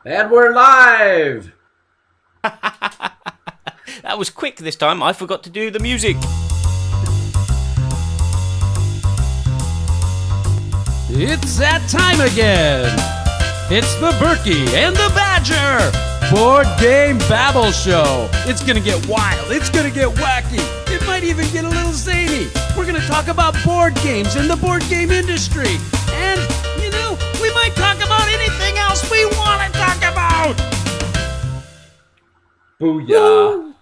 And we're live! That was quick this time. I forgot to do the music. It's that time again. It's the Burky and the Badger Board Game Babble Show. It's going to get wild. It's going to get wacky. It might even get a little zany. We're going to talk about board games and the board game industry. And, you know, we might talk about anything else we want to talk about. Booyah!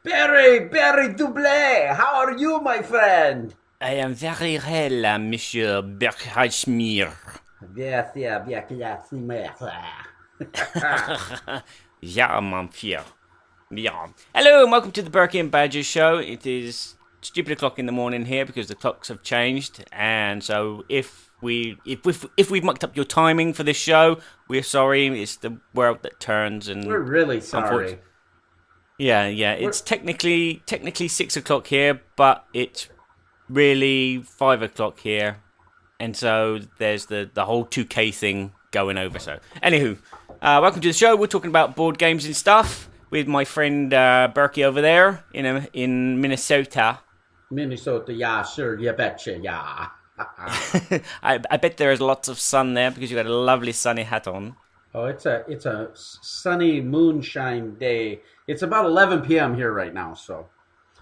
Barry Doublé, how are you, my friend? I am very well, Monsieur Burky. Yes, yeah. Yeah, mon fier. Yeah. Hello and welcome to the Burky and Badger Show. It is stupid o'clock in the morning here because the clocks have changed, and so if we've mucked up your timing for this show, we're sorry. It's the world that turns, and We're really sorry. Yeah. It's technically 6 o'clock here, but it's really 5 o'clock here, and so there's the whole 2K thing going over. So, anywho, welcome to the show. We're talking about board games and stuff with my friend Burky over there in Minnesota. Minnesota, yeah, sure, you betcha, yeah. I bet there is lots of sun there because you got a lovely sunny hat on. Oh, it's a sunny moonshine day. It's about 11 p.m. here right now, so.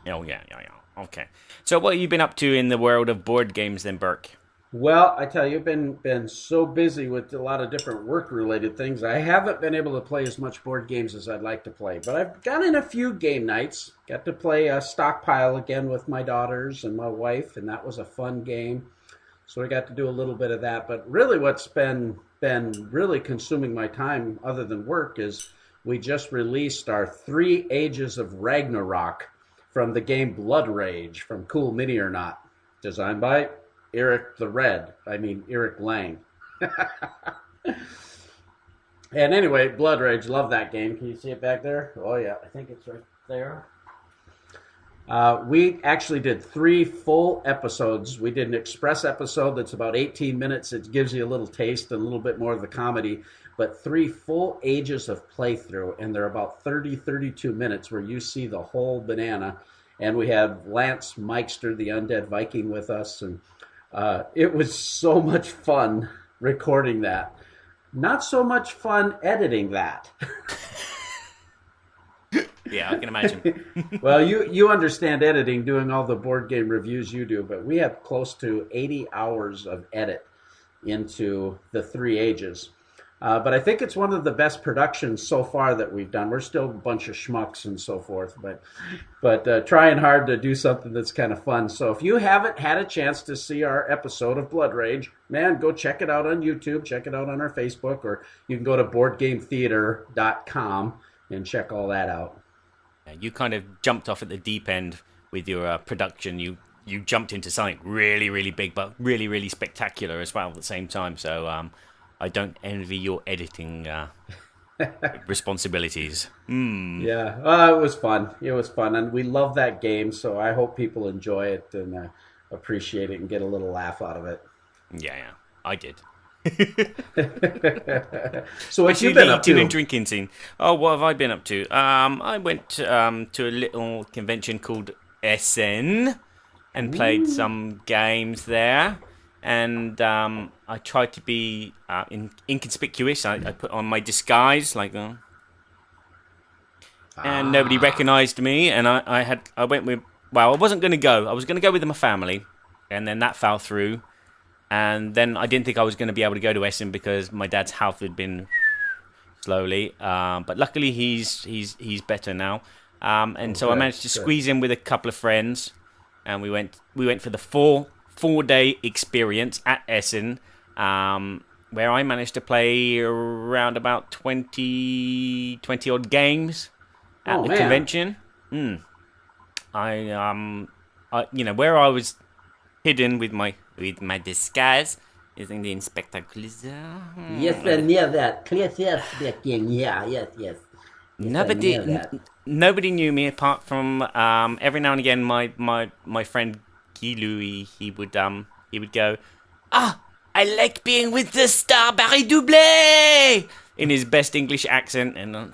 Oh, yeah. Okay. So what have you been up to in the world of board games then, Burke? Well, I tell you, been so busy with a lot of different work-related things. I haven't been able to play as much board games as I'd like to play, but I've gone in a few game nights. Got to play a Stockpile again with my daughters and my wife, and that was a fun game. So I got to do a little bit of that. But really what's been really consuming my time other than work is we just released our 3 Ages of Ragnarok from the game Blood Rage from Cool Mini or Not, designed by Eric Lang. And anyway, Blood Rage, love that game. Can you see it back there? Oh yeah, I think it's right there. We actually did 3 full episodes. We did an express episode that's about 18 minutes. It gives you a little taste and a little bit more of the comedy. But 3 full ages of playthrough, and they're about 32 minutes where you see the whole banana. And we have Lance Meister, the Undead Viking, with us. And it was so much fun recording that. Not so much fun editing that. Yeah, I can imagine. Well, you understand editing, doing all the board game reviews you do, but we have close to 80 hours of edit into the 3 Ages. But I think it's one of the best productions so far that we've done. We're still a bunch of schmucks and so forth, but trying hard to do something that's kind of fun. So if you haven't had a chance to see our episode of Blood Rage, man, go check it out on YouTube, check it out on our Facebook, or you can go to boardgametheater.com and check all that out. You kind of jumped off at the deep end with your production. You jumped into something really, really big, but really, really spectacular as well at the same time. So I don't envy your editing responsibilities. Yeah, it was fun. It was fun, and we love that game. So I hope people enjoy it and appreciate it and get a little laugh out of it. Yeah, I did. So what you been up to? In drinking scene. Oh, what have I been up to? I went to a little convention called Essen and played some games there. And I tried to be inconspicuous. I put on my disguise, and nobody recognised me. And I went with. Well, I wasn't going to go. I was going to go with my family, and then that fell through. And then I didn't think I was going to be able to go to Essen because my dad's health had been slowly. But luckily he's better now. And so I managed to squeeze in with a couple of friends, and we went for the 4-day experience at Essen, where I managed to play around about 20 odd games at the convention. I where I was hidden with my disguise is in the Inspector Clouseau. Yes, I near that. Clouseau speaking. Yeah, yes. Nobody knew me apart from every now and again my friend Guy Louis. He would go, I like being with the star Barry Doublé in his best English accent. And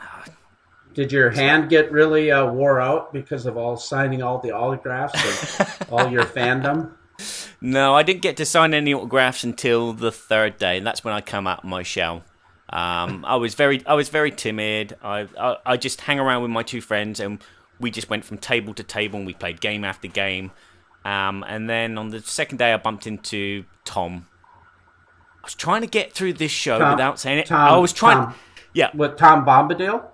did your hand get really wore out because of signing all the autographs of all your fandom? No, I didn't get to sign any autographs until the third day, and that's when I come out of my shell. I was very timid. I just hang around with my two friends, and we just went from table to table, and we played game after game. And then on the second day, I bumped into Tom. I was trying to get through this show without saying it. I was trying. Yeah. With Tom Bombadil?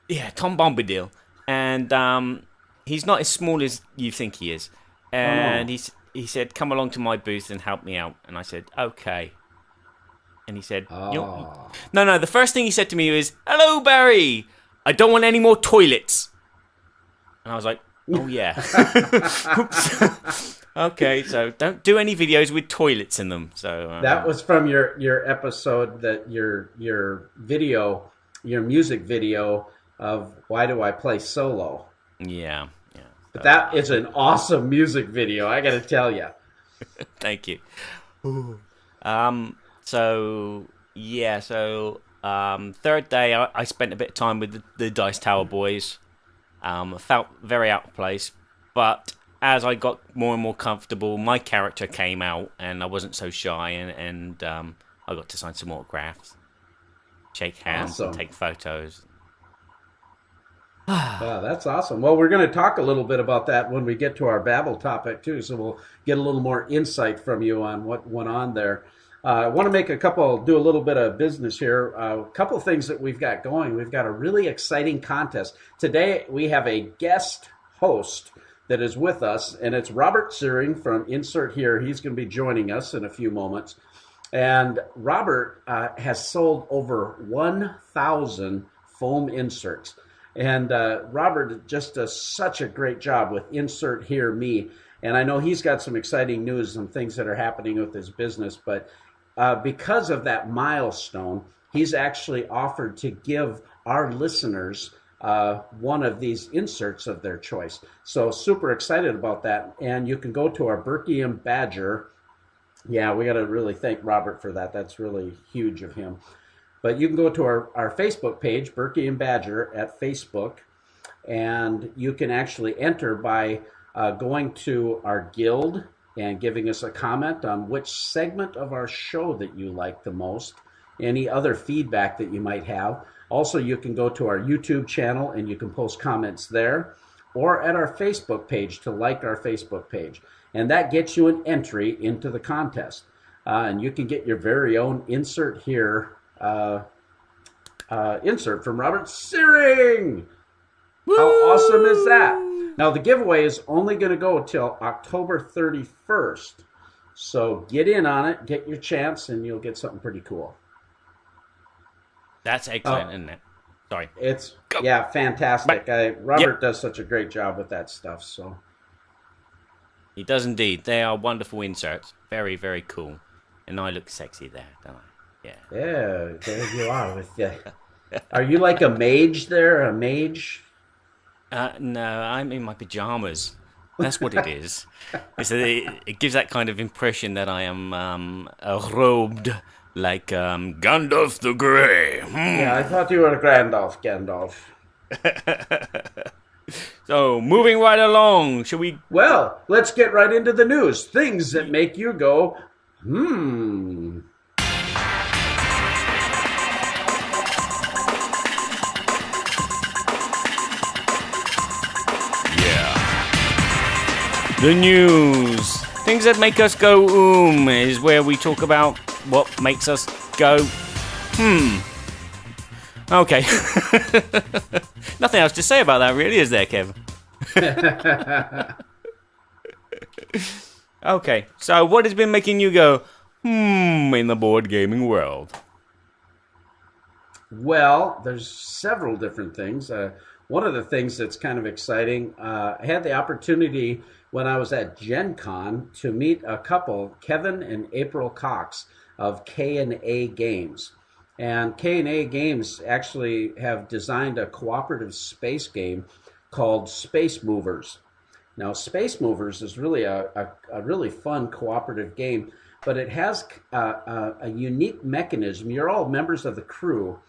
Yeah, Tom Bombadil. And he's not as small as you think he is. And he said, come along to my booth and help me out. And I said, okay. And he said, no. The first thing he said to me was, hello, Barry. I don't want any more toilets. And I was like, oh, yeah. Oops. Okay, so don't do any videos with toilets in them. So that was from your episode, that your music video of Why Do I Play Solo? Yeah. But that is an awesome music video, I got to tell you. Thank you. Third day, I spent a bit of time with the Dice Tower boys. I felt very out of place, but as I got more and more comfortable, my character came out, and I wasn't so shy, and I got to sign some autographs, shake hands, and take photos. Wow, that's awesome. Well, we're going to talk a little bit about that when we get to our Babble topic, too, so we'll get a little more insight from you on what went on there. I want to do a little bit of business here. A couple things that we've got going. We've got a really exciting contest. Today, we have a guest host that is with us, and it's Robert Searing from Insert Here. He's going to be joining us in a few moments. And Robert has sold over 1,000 foam inserts. And Robert just does such a great job with Insert Here Me. And I know he's got some exciting news and things that are happening with his business. But because of that milestone, he's actually offered to give our listeners one of these inserts of their choice. So super excited about that. And you can go to our Burky and Badger. Yeah, we got to really thank Robert for that. That's really huge of him. But you can go to our Facebook page, Burky and Badger at Facebook, and you can actually enter by going to our guild and giving us a comment on which segment of our show that you like the most, any other feedback that you might have. Also, you can go to our YouTube channel and you can post comments there, or at our Facebook page to like our Facebook page. And that gets you an entry into the contest. And you can get your very own Insert Here insert from Robert Searing. Woo! How awesome is that? Now, the giveaway is only going to go till October 31st. So get in on it, get your chance, and you'll get something pretty cool. That's excellent, isn't it? Sorry. Yeah, fantastic. Robert does such a great job with that stuff. So he does indeed. They are wonderful inserts. Very, very cool. And I look sexy there, don't I? Yeah. Yeah, there you are. Are you like a mage there? A mage? No, I'm in my pajamas. That's what it is. It gives that kind of impression that I am robed like Gandalf the Grey. Yeah, I thought you were Gandalf. So, moving right along, shall we? Well, let's get right into the news. Things that make you go, The news. Things that make us go, is where we talk about what makes us go, Okay. Nothing else to say about that, really, is there, Kev? Okay, so what has been making you go, in the board gaming world? Well, there's several different things. One of the things that's kind of exciting, I had the opportunity when I was at Gen Con to meet a couple, Kevin and April Cox of K&A Games. And K&A Games actually have designed a cooperative space game called Space Movers. Now, Space Movers is really a really fun cooperative game but it has a unique mechanism. You're all members of the crew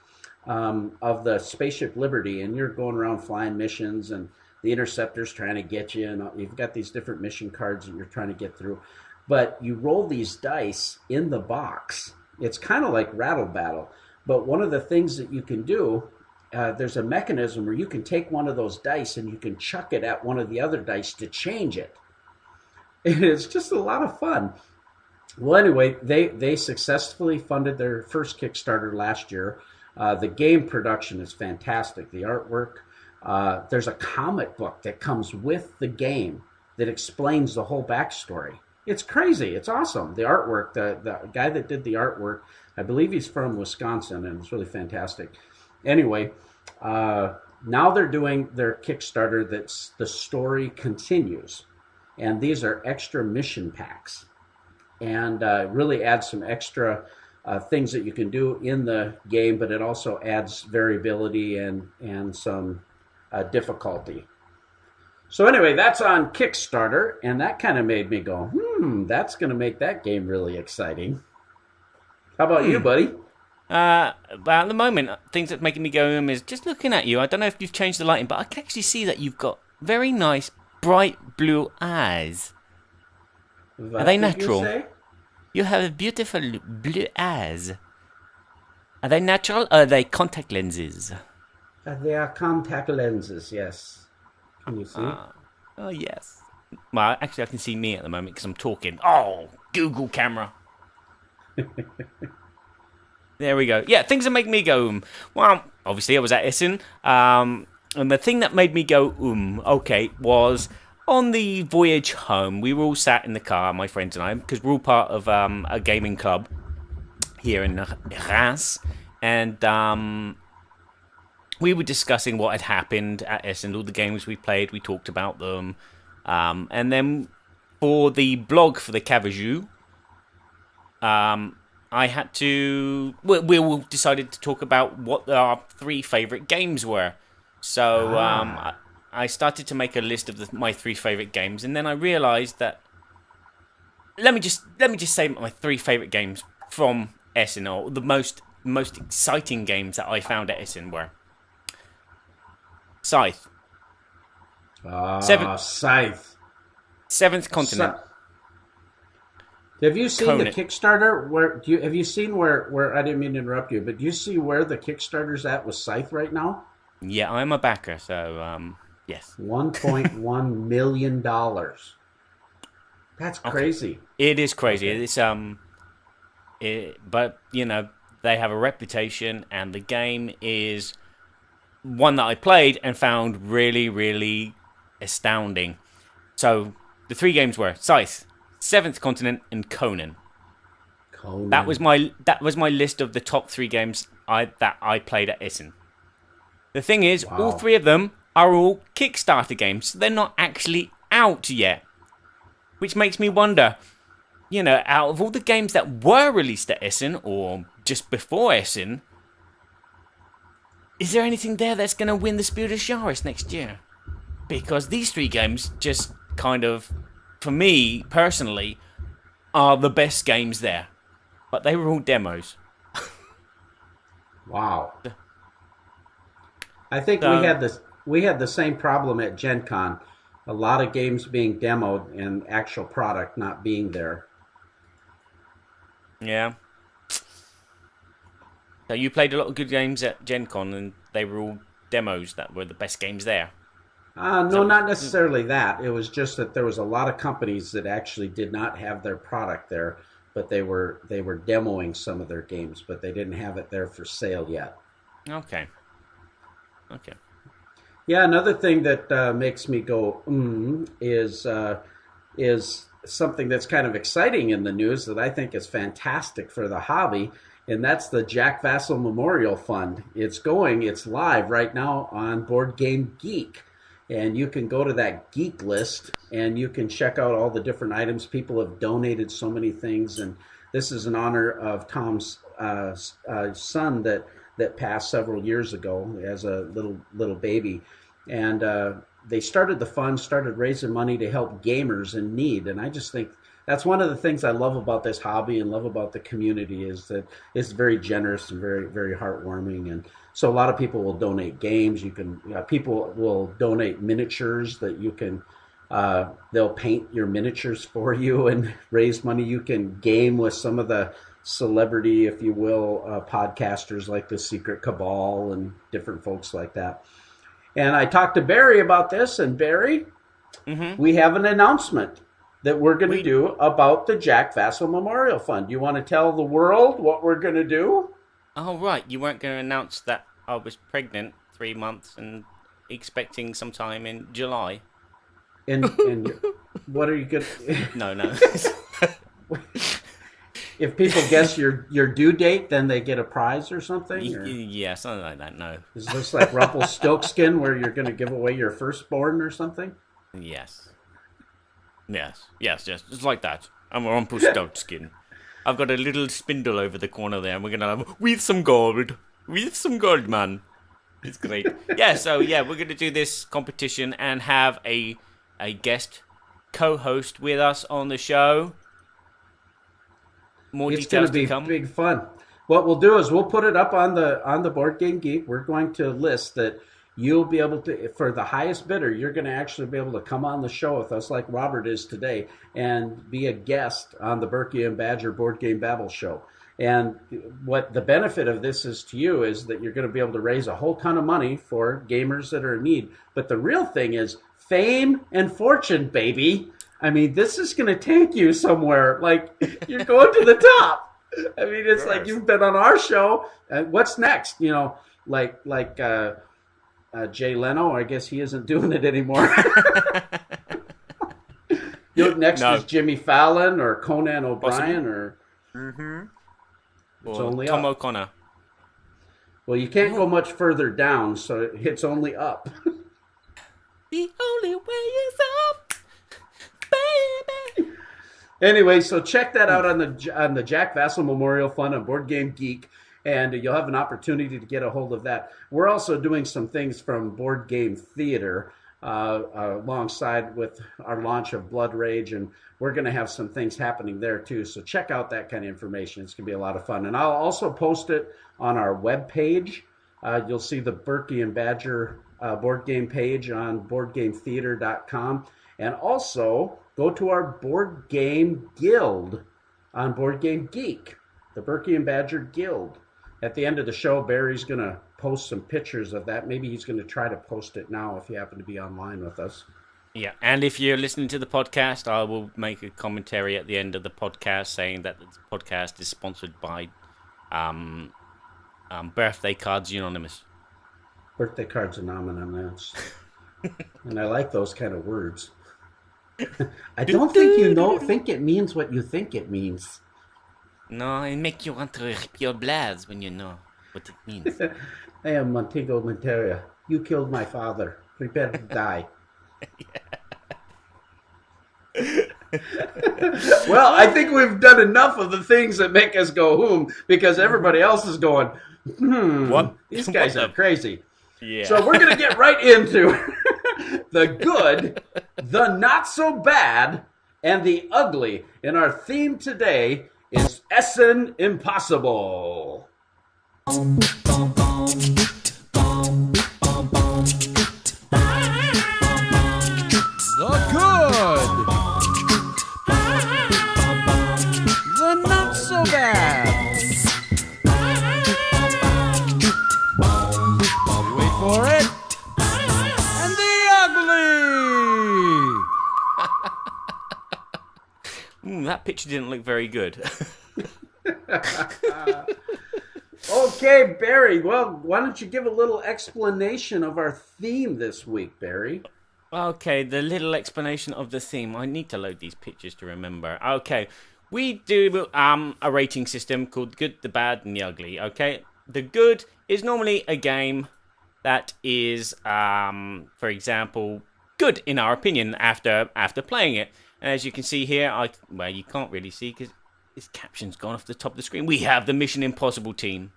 of the Spaceship Liberty, and you're going around flying missions, and the interceptor's trying to get you, and you've got these different mission cards that you're trying to get through. But you roll these dice in the box. It's kind of like Rattle Battle, but one of the things that you can do, there's a mechanism where you can take one of those dice and you can chuck it at one of the other dice to change it. And it's just a lot of fun. Well, anyway, they successfully funded their first Kickstarter last year. The game production is fantastic. The artwork, there's a comic book that comes with the game that explains the whole backstory. It's crazy. It's awesome. The artwork, the guy that did the artwork, I believe he's from Wisconsin, and it's really fantastic. Anyway, now they're doing their Kickstarter that's the story continues. And these are extra mission packs. And really adds some extra things that you can do in the game, but it also adds variability and some difficulty. So anyway, that's on Kickstarter, and that kind of made me go, that's going to make that game really exciting. How about you, buddy? Well, at the moment, things that's making me go is just looking at you. I don't know if you've changed the lighting, but I can actually see that you've got very nice, bright blue eyes. Are they natural? You have beautiful blue eyes. Are they natural or are they contact lenses? They are contact lenses, yes. Can you see? Oh, yes. Well, actually, I can see me at the moment because I'm talking. Oh, Google camera. There we go. Yeah, things that make me go, well, obviously I was at Essen. And the thing that made me go, okay, was on the voyage home. We were all sat in the car, my friends and I, because we're all part of a gaming club here in Reims. And we were discussing what had happened at Essen, all the games we played. We talked about them. And then for the blog for the Cavajou, I had to... We all decided to talk about what our 3 favourite games were. So I started to make a list of my 3 favourite games, and then I realised that... Let me just say my 3 favourite games from Essen, or the most exciting games that I found at Essen were Scythe. Scythe. Seventh Continent. Have you seen Conan. the Kickstarter? Have you seen where I didn't mean to interrupt you, but do you see where the Kickstarter's at with Scythe right now? Yeah, I'm a backer, so yes. $1.1 million. That's crazy. Okay. It is crazy. It's but you know, they have a reputation, and the game is one that I played and found really, really astounding. So the 3 games were Scythe, Seventh Continent, and Conan. That was my list of the top 3 games that I played at Essen. The thing is, all 3 of them are all Kickstarter games. So they're not actually out yet, which makes me wonder. You know, out of all the games that were released at Essen or just before Essen, is there anything there that's going to win the Spiel des Jahres next year? Because these 3 games just kind of, for me personally, are the best games there. But they were all demos. Wow. I think we had the same problem at Gen Con. A lot of games being demoed and actual product not being there. Yeah. So you played a lot of good games at Gen Con, and they were all demos that were the best games there. No, not necessarily that. It was just that there was a lot of companies that actually did not have their product there, but they were demoing some of their games, but they didn't have it there for sale yet. Okay. Yeah, another thing that makes me go is something that's kind of exciting in the news that I think is fantastic for the hobby, and that's the Jack Vassell Memorial Fund. It's live right now on Board Game Geek. And you can go to that geek list and you can check out all the different items. People have donated so many things. And this is in honor of Tom's son that passed several years ago as a little baby. And they started the fund, started raising money to help gamers in need. And I just think that's one of the things I love about this hobby and love about the community is that it's very generous and very, very heartwarming. And so a lot of people will donate games. People will donate miniatures that you can, they'll paint your miniatures for you and raise money. You can game with some of the celebrity, if you will, podcasters like the Secret Cabal and different folks like that. And I talked to Barry about this, and Barry, we have an announcement that we're going to do about the Jack Vassell Memorial Fund. You want to tell the world what we're going to do? Oh, right. You weren't going to announce that I was pregnant 3 months and expecting sometime in July. And what are you going to... No. If people guess your due date, then they get a prize or something? Or? Yeah, something like that, no. Is this like Rumpelstiltskin where you're going to give away your firstborn or something? Yes, just like that. I'm a Rumpelstiltskin. I've got a little spindle over the corner there, and we're going to have, with some gold, man. It's great. We're going to do this competition and have a guest co-host with us on the show. More it's details going to come. It's going to be big fun. What we'll do is we'll put it up on the Board Game Geek. We're going to list that you'll be able to, for the highest bidder, you're going to actually be able to come on the show with us like Robert is today and be a guest on the Burky and Badger Board Game Babble show. And what the benefit of this is to you is that you're going to be able to raise a whole ton of money for gamers that are in need. But the real thing is fame and fortune, baby. I mean, this is going to take you somewhere. Like, you're going to the top. I mean, it's like you've been on our show. What's next? You know, like Jay Leno. I guess he isn't doing it anymore. Next is Jimmy Fallon or Conan O'Brien or... It's only Tom up. O'Connor. Well, you can't go much further down, so it's only up. The only way is up, baby. Anyway, so check that out on the Jack Vassell Memorial Fund on Board Game Geek, and you'll have an opportunity to get a hold of that. We're also doing some things from Board Game Theater alongside with our launch of Blood Rage, and we're going to have some things happening there too. So check out that kind of information. It's going to be a lot of fun. And I'll also post it on our webpage. You'll see the Burky and Badger board game page on boardgametheater.com. And also go to our Board Game Guild on Board Game Geek, the Burky and Badger Guild. At the end of the show, Barry's going to post some pictures of that. Maybe he's going to try to post it now if you happen to be online with us. Yeah, and if you're listening to the podcast, I will make a commentary at the end of the podcast saying that the podcast is sponsored by Birthday Cards Anonymous. Birthday Cards Anonymous. And I like those kind of words. I don't think think it means what you think it means. No, it makes you want to rip your blads when you know what it means. I am Montego Monteria. You killed my father. Prepare to die. Well, I think we've done enough of the things that make us go whom, because everybody else is going, what? These guys are crazy. Yeah. So we're going to get right into the good, the not so bad, and the ugly. And our theme today is Essen Impossible. The good, the not so bad. Wait for it. And the ugly. That picture didn't look very good. Okay, Barry. Well, why don't you give a little explanation of our theme this week, Barry? Okay, the little explanation of the theme. I need to load these pictures to remember. Okay, we do a rating system called Good, the Bad, and the Ugly. Okay, the good is normally a game that is, for example, good in our opinion after playing it. And as you can see here, well, you can't really see because this caption's gone off the top of the screen. We have the Mission Impossible team.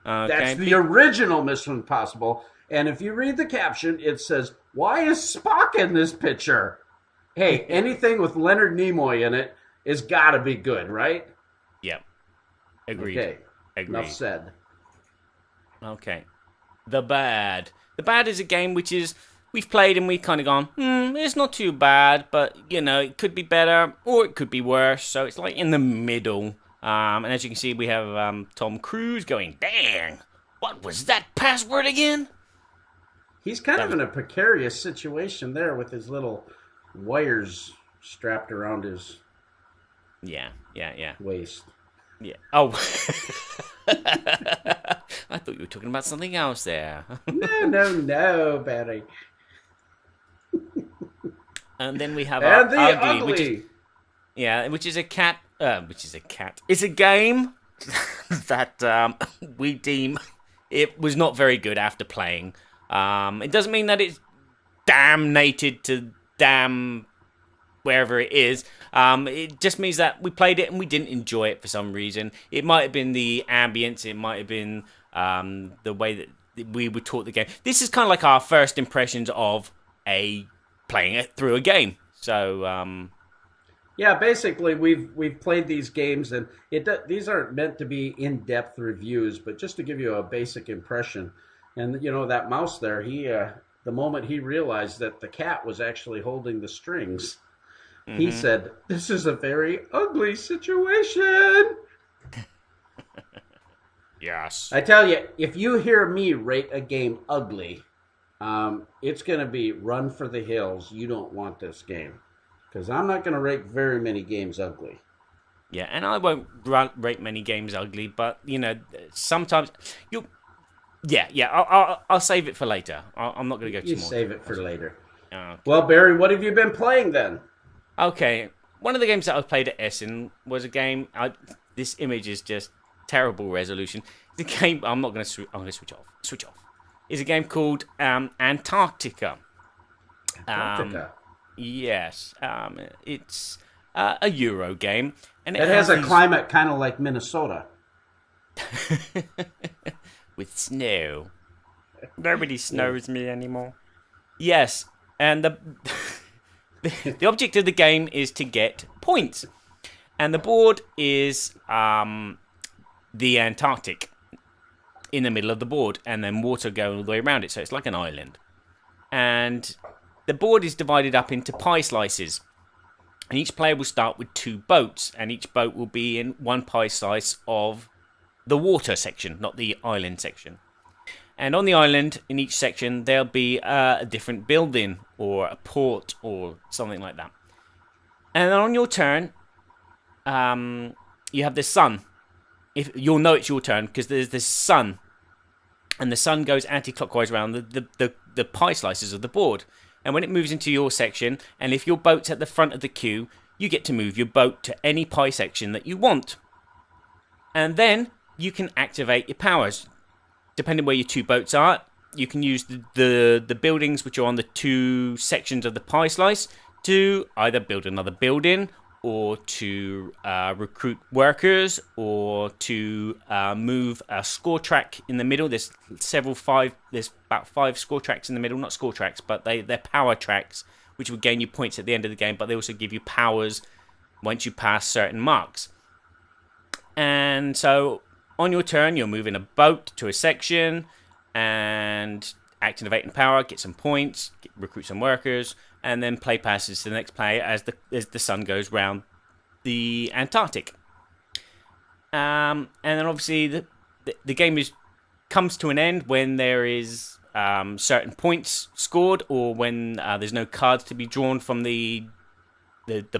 Okay. That's the original Mission Impossible. And if you read the caption, it says, "Why is Spock in this picture?" Hey, anything with Leonard Nimoy in it is got to be good, right? Yep. Agreed. Okay. Agreed. Enough said. Okay. The Bad. The Bad is a game which is we've played and we've kind of gone, it's not too bad, but it could be better or it could be worse. So it's like in the middle. And as you can see, we have Tom Cruise going, "Dang, what was that password again?" He's kind of in a precarious situation there with his little wires strapped around his Yeah. waist. Yeah. Oh. I thought you were talking about something else there. No, Barry. And then we have And the Ugly. Which is a cat. It's a game that we deem it was not very good after playing. It doesn't mean that it's damnated to damn wherever it is. It just means that we played it and we didn't enjoy it for some reason. It might have been the ambience. It might have been the way that we were taught the game. This is kind of like our first impressions of playing it through a game. So yeah, basically we've played these games, and these aren't meant to be in-depth reviews, but just to give you a basic impression. And that mouse there, the moment he realized that the cat was actually holding the strings, he said, "This is a very ugly situation." Yes. I tell you, if you hear me rate a game ugly, it's going to be run for the hills. You don't want this game. Because I'm not going to rate very many games ugly. Yeah, and I won't rate many games ugly, but, sometimes you... Yeah, I'll save it for later. I'm not going to go too You more. save it for later. Okay. Well, Barry, what have you been playing then? Okay, one of the games that I played at Essen was a game... This image is just terrible resolution. The game... I'm going to switch off. Switch off. It's a game called Antarctica. Antarctica. Yes. It's a Euro game. And it has a climate kind of like Minnesota. With snow. Nobody snows me anymore. Yes, and the object of the game is to get points. And the board is the Antarctic in the middle of the board, and then water going all the way around it, so it's like an island. And the board is divided up into pie slices. And each player will start with 2 boats, and each boat will be in one pie slice of the water section, not the island section. And on the island, in each section, there'll be a different building or a port or something like that. And then on your turn, you have the sun. If you'll know it's your turn because there's this sun, and the sun goes anti-clockwise around the pie slices of the board. And when it moves into your section, and if your boat's at the front of the queue, you get to move your boat to any pie section that you want. And then you can activate your powers. Depending where your 2 boats are, you can use the buildings which are on the 2 sections of the pie slice to either build another building, or to recruit workers, or to move a score track in the middle. There's about 5 score tracks in the middle, not score tracks, but they're power tracks, which will gain you points at the end of the game, but they also give you powers once you pass certain marks. And so on your turn, you're moving a boat to a section and activating power, get some points, recruit some workers, and then play passes to the next player as the sun goes round the Antarctic. And then obviously the game comes to an end when there is certain points scored, or when there's no cards to be drawn from the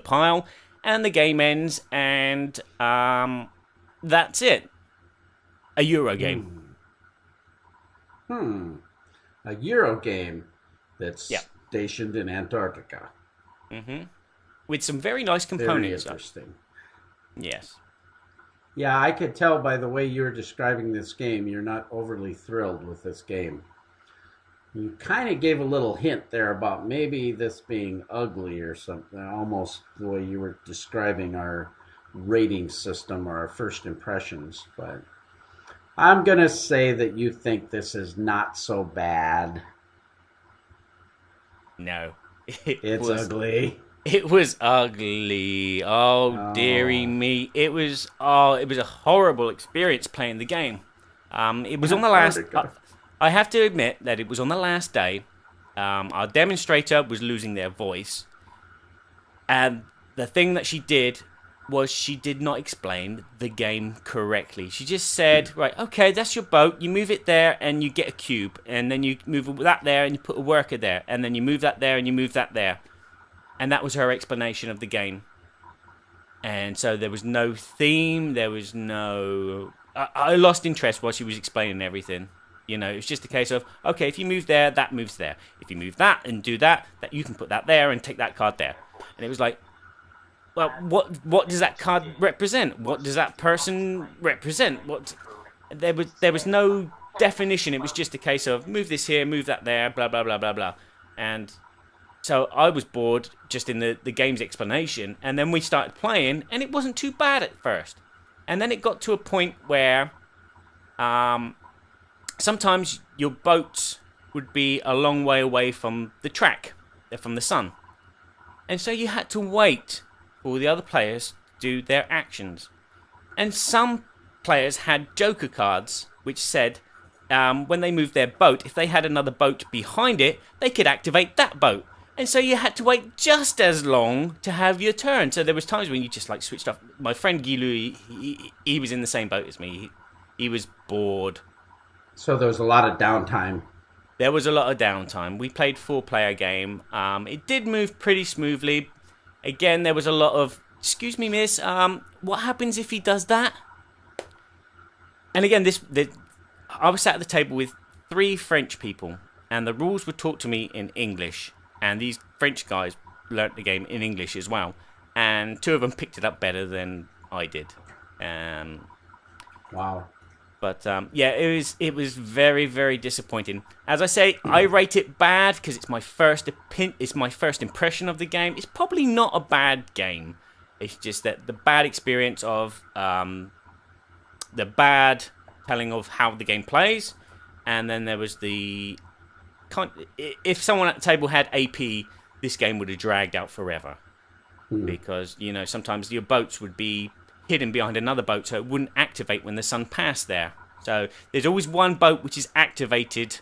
pile, and the game ends, and that's it. A Euro game. A Euro game that's stationed in Antarctica. With some very nice components. Very interesting. Yes. Yeah, I could tell by the way you're describing this game, you're not overly thrilled with this game. You kind of gave a little hint there about maybe this being ugly or something, almost the way you were describing our rating system or our first impressions. But I'm going to say that you think this is not so bad. No. It's ugly. It was ugly. Oh, dearie Oh, me. It was a horrible experience playing the game. It was on the last. Antarctica. I have to admit that it was on the last day. Our demonstrator was losing their voice, and the thing that she did was she did not explain the game correctly. She just said, right, okay, that's your boat. You move it there and you get a cube. And then you move that there and you put a worker there. And then you move that there and you move that there. And that was her explanation of the game. And so there was no theme. There was no... I lost interest while she was explaining everything. You know, it's just a case of, okay, if you move there, that moves there. If you move that and do that, that you can put that there and take that card there. And it was like, well, what does that card represent? What does that person represent? What there was no definition. It was just a case of move this here, move that there, blah blah blah blah blah. And so I was bored just in the game's explanation. And then we started playing, and it wasn't too bad at first. And then it got to a point where sometimes your boats would be a long way away from the track, from the sun. And so you had to wait for the other players to do their actions. And some players had joker cards which said when they moved their boat, if they had another boat behind it, they could activate that boat. And so you had to wait just as long to have your turn. So there was times when you just like switched off. My friend Guy, he was in the same boat as me. He was bored. So there was a lot of downtime. There was a lot of downtime. We played 4-player game. It did move pretty smoothly. Again, there was a lot of, excuse me, miss, what happens if he does that? And again, I was sat at the table with 3 French people, and the rules were taught to me in English. And these French guys learnt the game in English as well. And 2 of them picked it up better than I did. Wow. But yeah, it was very, very disappointing. As I say, I rate it bad because it's my first impression of the game. It's probably not a bad game. It's just that the bad experience of the bad telling of how the game plays, and then there was if someone at the table had AP, this game would have dragged out forever. Because, you know, sometimes your boats would be hidden behind another boat, so it wouldn't activate when the sun passed there. So there's always one boat which is activated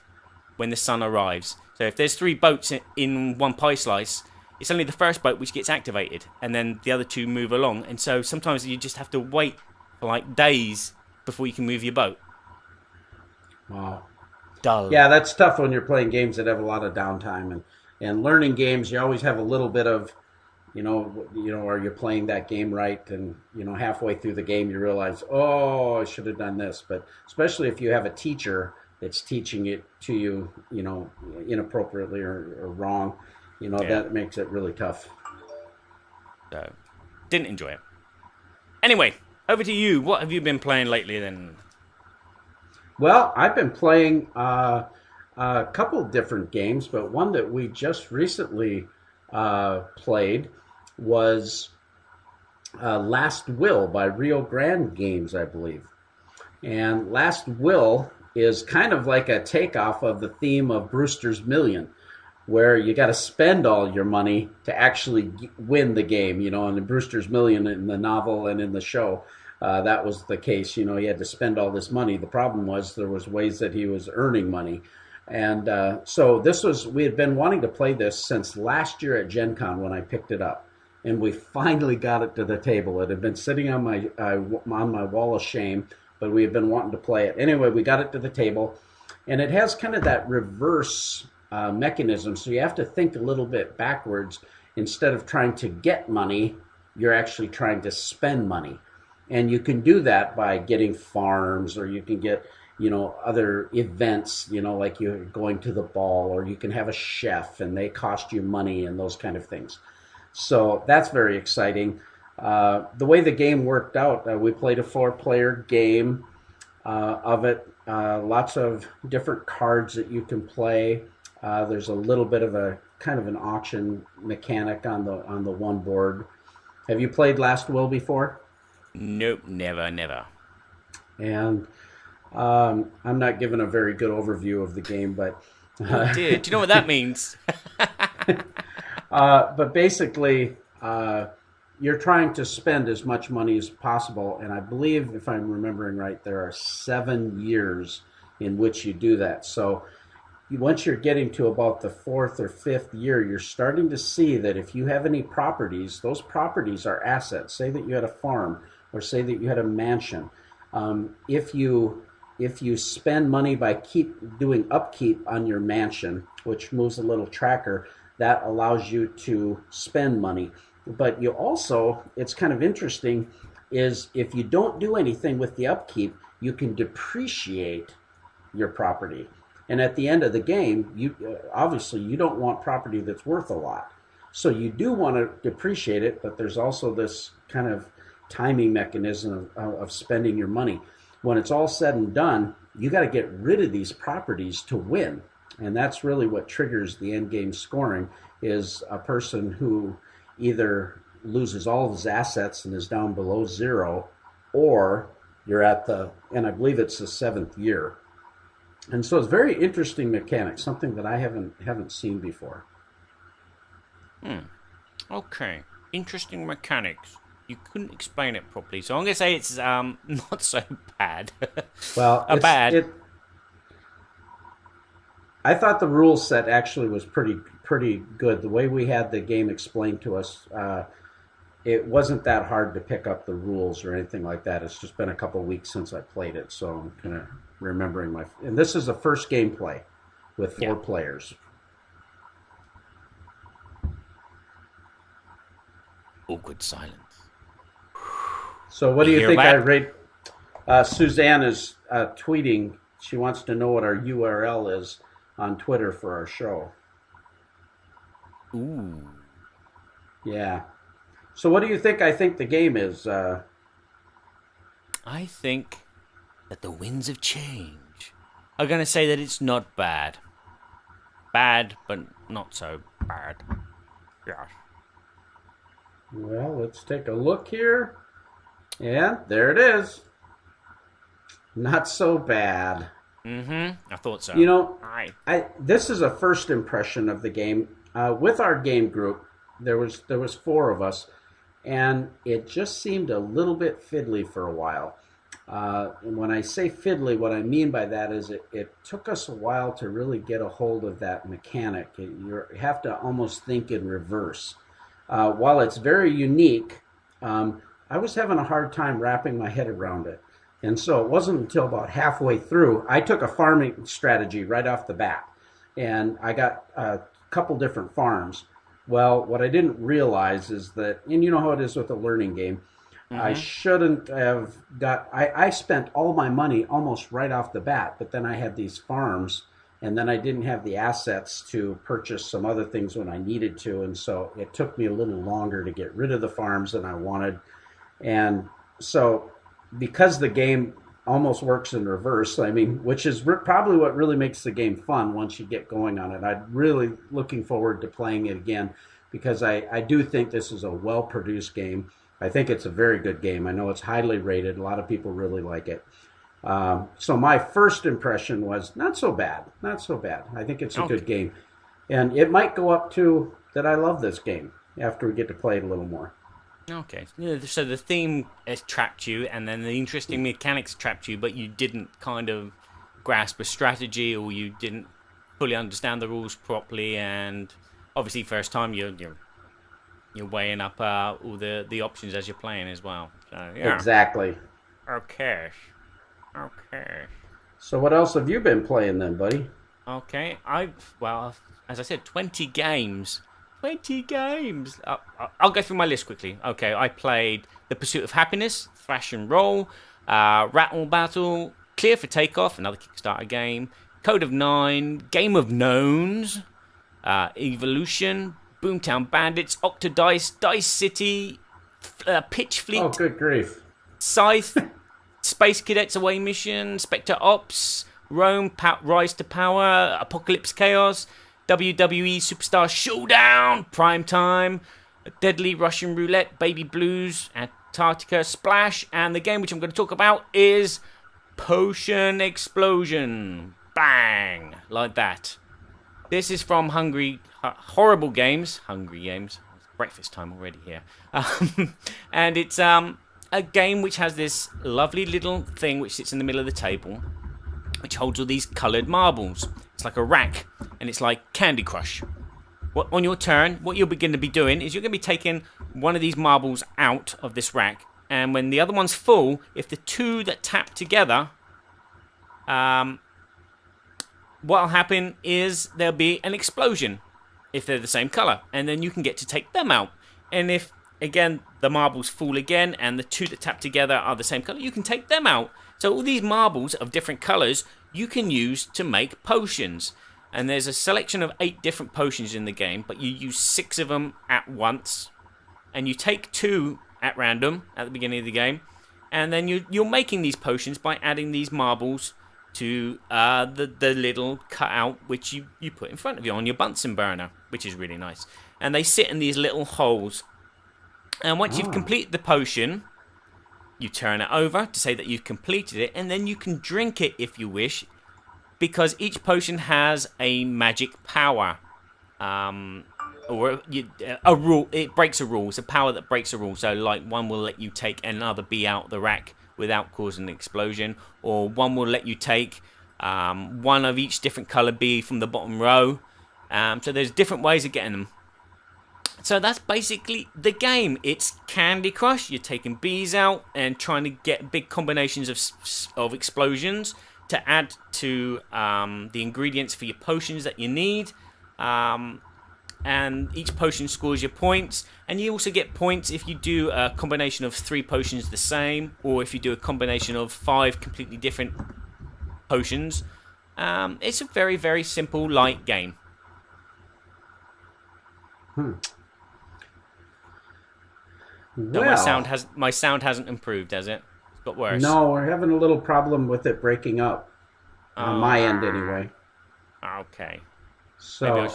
when the sun arrives. So if there's 3 boats in one pie slice, it's only the first boat which gets activated, and then the other 2 move along. And so sometimes you just have to wait for like days before you can move your boat. Wow. Dull. Yeah, that's tough when you're playing games that have a lot of downtime, and learning games. You always have a little bit of, you know, are you playing that game right? And halfway through the game, you realize, oh, I should have done this. But especially if you have a teacher that's teaching it to you, inappropriately or wrong, that makes it really tough. So, didn't enjoy it. Anyway, over to you. What have you been playing lately then? Well, I've been playing a couple different games, but one that we just recently played was Last Will by Rio Grande Games, I believe. And Last Will is kind of like a takeoff of the theme of Brewster's Million, where you got to spend all your money to actually win the game. And in Brewster's Million, in the novel and in the show, that was the case. He had to spend all this money. The problem was there was ways that he was earning money. And so we had been wanting to play this since last year at Gen Con when I picked it up. And we finally got it to the table. It had been sitting on my wall of shame, but we had been wanting to play it. Anyway, we got it to the table. And it has kind of that reverse mechanism. So you have to think a little bit backwards. Instead of trying to get money, you're actually trying to spend money. And you can do that by getting farms, or you can get, other events, like you're going to the ball, or you can have a chef and they cost you money and those kind of things. So that's very exciting. The way the game worked out, we played a 4-player game of it. Lots of different cards that you can play. There's a little bit of a kind of an auction mechanic on the one board. Have you played Last Will before? Nope, never. And I'm not giving a very good overview of the game, but oh dear, do you know what that means? But basically, you're trying to spend as much money as possible. And I believe, if I'm remembering right, there are 7 years in which you do that. So once you're getting to about the 4th or 5th year, you're starting to see that if you have any properties, those properties are assets. Say that you had a farm, or say that you had a mansion. If you spend money by keep doing upkeep on your mansion, which moves a little tracker, that allows you to spend money. But you also, it's kind of interesting, is if you don't do anything with the upkeep, you can depreciate your property. And at the end of the game, you obviously you don't want property that's worth a lot. So you do want to depreciate it, but there's also this kind of timing mechanism of spending your money. When it's all said and done, you got to get rid of these properties to win. And that's really what triggers the end game scoring, is a person who either loses all of his assets and is down below 0, or you're at and I believe it's the 7th year. And so it's very interesting mechanic, something that I haven't seen before. Okay. Interesting mechanics. You couldn't explain it properly, so I'm going to say it's not so bad. Well, I thought the rule set actually was pretty good. The way we had the game explained to us, it wasn't that hard to pick up the rules or anything like that. It's just been a couple weeks since I played it, so I'm kind of remembering and this is the first gameplay with 4 players. Awkward silence. So what do you think that? I rate? Suzanne is tweeting. She wants to know what our URL is on Twitter for our show. Ooh. Yeah. So what do you think I think the game is? I think that the winds of change are going to say that it's not bad. Bad, but not so bad. Yeah. Well, let's take a look here. And there it is. Not so bad. I thought so. You know, this is a first impression of the game. With our game group, there was 4 of us, and it just seemed a little bit fiddly for a while. And when I say fiddly, what I mean by that is it took us a while to really get a hold of that mechanic. You have to almost think in reverse. While it's very unique, I was having a hard time wrapping my head around it. And so it wasn't until about halfway through, I took a farming strategy right off the bat. And I got a couple different farms. Well, what I didn't realize is that, and you know how it is with a learning game, I shouldn't have I spent all my money almost right off the bat, but then I had these farms, and then I didn't have the assets to purchase some other things when I needed to, and so it took me a little longer to get rid of the farms than I wanted. And so because the game almost works in reverse, I mean, which is probably what really makes the game fun once you get going on it. I'm really looking forward to playing it again, because I do think this is a well-produced game. I think it's a very good game. I know it's highly rated. A lot of people really like it. So my first impression was not so bad. Not so bad. I think it's a good game. And it might go up to that I love this game after we get to play it a little more. Okay. So the theme has trapped you, and then the interesting mechanics trapped you, but you didn't kind of grasp a strategy, or you didn't fully understand the rules properly, and obviously first time you're weighing up all the options as you're playing as well. So, yeah. Exactly. Okay. So what else have you been playing then, buddy? Okay. As I said, 20 games. 20 games. I'll go through my list quickly. Okay, I played The Pursuit of Happiness, Thrash and Roll, Rattle Battle, Clear for Takeoff, another Kickstarter game, Code of 9, Game of Knowns, Evolution, Boomtown Bandits, Octodice, Dice City, Pitch Fleet. Oh, good grief. Scythe, Space Cadets Away Mission, Spectre Ops, Rome, Rise to Power, Apocalypse Chaos, WWE Superstar Showdown, Prime Time, Deadly Russian Roulette, Baby Blues, Antarctica, Splash, and the game which I'm going to talk about is Potion Explosion. Bang! Like that. This is from Horrible Games. Hungry Games. It's breakfast time already here. And it's a game which has this lovely little thing which sits in the middle of the table, which holds all these coloured marbles. It's like a rack, and it's like Candy Crush. On your turn, what you're going to be doing is you're going to be taking one of these marbles out of this rack, and when the other one's full, if the two that tap together, what'll happen is there'll be an explosion if they're the same colour, and then you can get to take them out. And if, again, the marbles fall again and the two that tap together are the same colour, you can take them out. So all these marbles of different colours you can use to make potions. And there's a selection of 8 different potions in the game, but you use 6 of them at once. And you take 2 at random at the beginning of the game. And then you're making these potions by adding these marbles to the little cutout which you put in front of you on your Bunsen burner, which is really nice. And they sit in these little holes. And once you've completed the potion, you turn it over to say that you've completed it, and then you can drink it if you wish, because each potion has a magic power. Or a rule. It breaks a rule. It's a power that breaks a rule. So, like, one will let you take another bee out the rack without causing an explosion, or one will let you take one of each different colour bee from the bottom row. So there's different ways of getting them. So that's basically the game. It's Candy Crush. You're taking bees out and trying to get big combinations of explosions to add to the ingredients for your potions that you need. And each potion scores your points, and you also get points if you do a combination of 3 potions the same, or if you do a combination of 5 completely different potions. It's a very, very simple, light game. No, my sound hasn't improved, has it? It's got worse. No, we're having a little problem with it breaking up on my end, anyway. Okay. So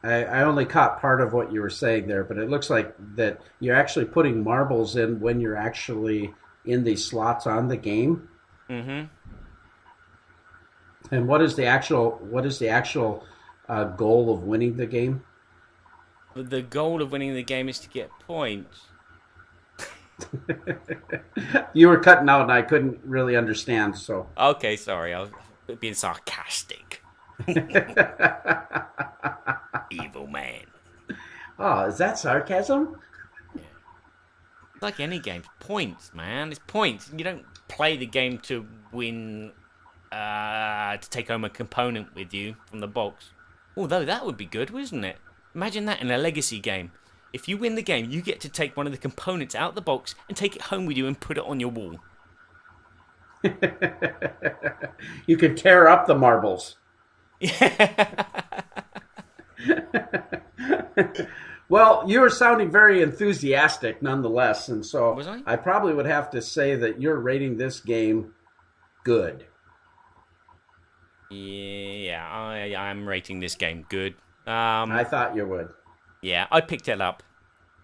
I only caught part of what you were saying there, but it looks like that you're actually putting marbles in when you're actually in these slots on the game. Mm-hmm. And what is the actual goal of winning the game? The goal of winning the game is to get points. You were cutting out, and I couldn't really understand. So okay, sorry, I was being sarcastic. Evil man. Oh, is that sarcasm? Yeah. It's like any game. Points, man. It's points. You don't play the game to win, to take home a component with you from the box. Although that would be good, wouldn't it? Imagine that in a legacy game. If you win the game, you get to take one of the components out of the box and take it home with you and put it on your wall. You could tear up the marbles. Yeah. Well, you were sounding very enthusiastic nonetheless, and so Was I? I probably would have to say that you're rating this game good. Yeah, I'm rating this game good. I thought you would. Yeah, I picked it up.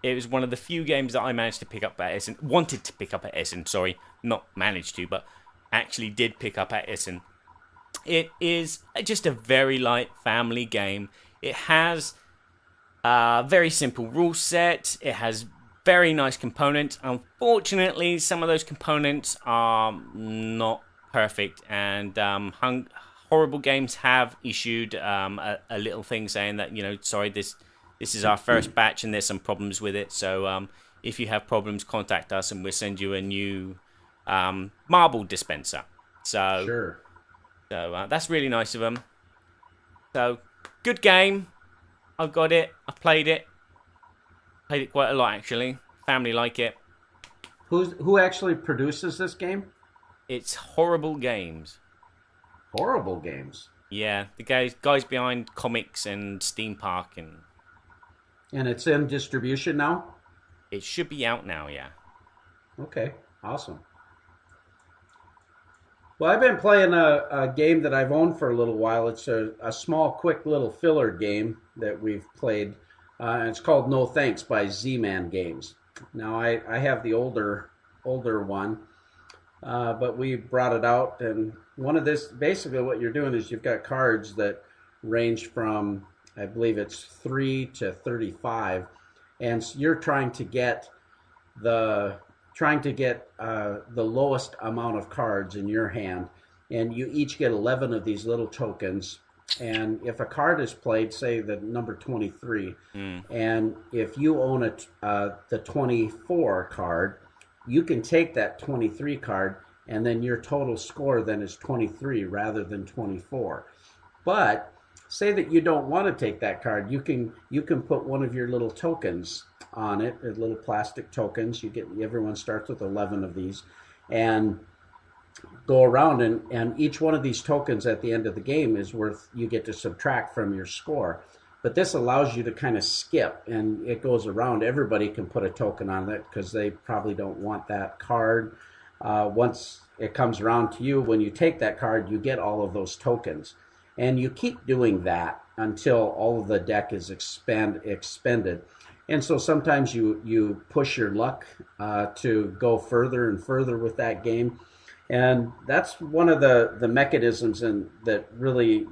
It was one of the few games that I managed to pick up at Essen. Wanted to pick up at Essen, sorry. Not managed to, but actually did pick up at Essen. It is just a very light family game. It has a very simple rule set. It has very nice components. Unfortunately, some of those components are not perfect, and Horrible Games have issued a little thing saying that, sorry, this is our first batch and there's some problems with it. So if you have problems, contact us and we'll send you a new marble dispenser. So sure. So that's really nice of them. So good game. I've got it. I played it. Played it quite a lot actually. Family like it. Who actually produces this game? It's Horrible Games. Horrible Games. Yeah, the guys behind Comics and Steam Park, and it's in distribution now? It should be out now, yeah. Okay, awesome. Well, I've been playing a game that I've owned for a little while. It's a small, quick little filler game that we've played. And it's called No Thanks by Z-Man Games. Now, I have the older one, but we brought it out. And one of this, basically what you're doing is you've got cards that range from, I believe it's 3 to 35, and you're trying to get the lowest amount of cards in your hand, and you each get 11 of these little tokens. And if a card is played, say the number 23, and if you own the 24 card, you can take that 23 card, and then your total score then is 23 rather than 24. But say that you don't want to take that card, you can put one of your little tokens on it, little plastic tokens. Everyone starts with 11 of these, and go around, and each one of these tokens at the end of the game is worth, you get to subtract from your score. But this allows you to kind of skip, and it goes around. Everybody can put a token on it because they probably don't want that card. Once it comes around to you, when you take that card, you get all of those tokens. And you keep doing that until all of the deck is expended. And so sometimes you push your luck to go further and further with that game. And that's one of the mechanisms that really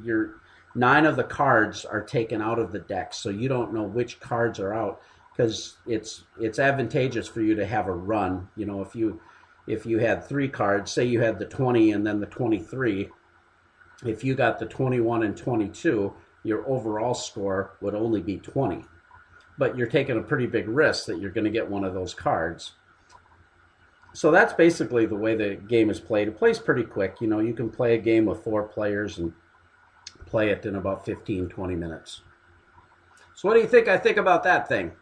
9 of the cards are taken out of the deck, so you don't know which cards are out, because it's advantageous for you to have a run. You know, if you had 3 cards, say you had the 20 and then the 23, if you got the 21 and 22, your overall score would only be 20. But you're taking a pretty big risk that you're going to get one of those cards. So that's basically the way the game is played. It plays pretty quick. You know, you can play a game with 4 players and play it in about 15, 20 minutes. So what do you think I think about that thing?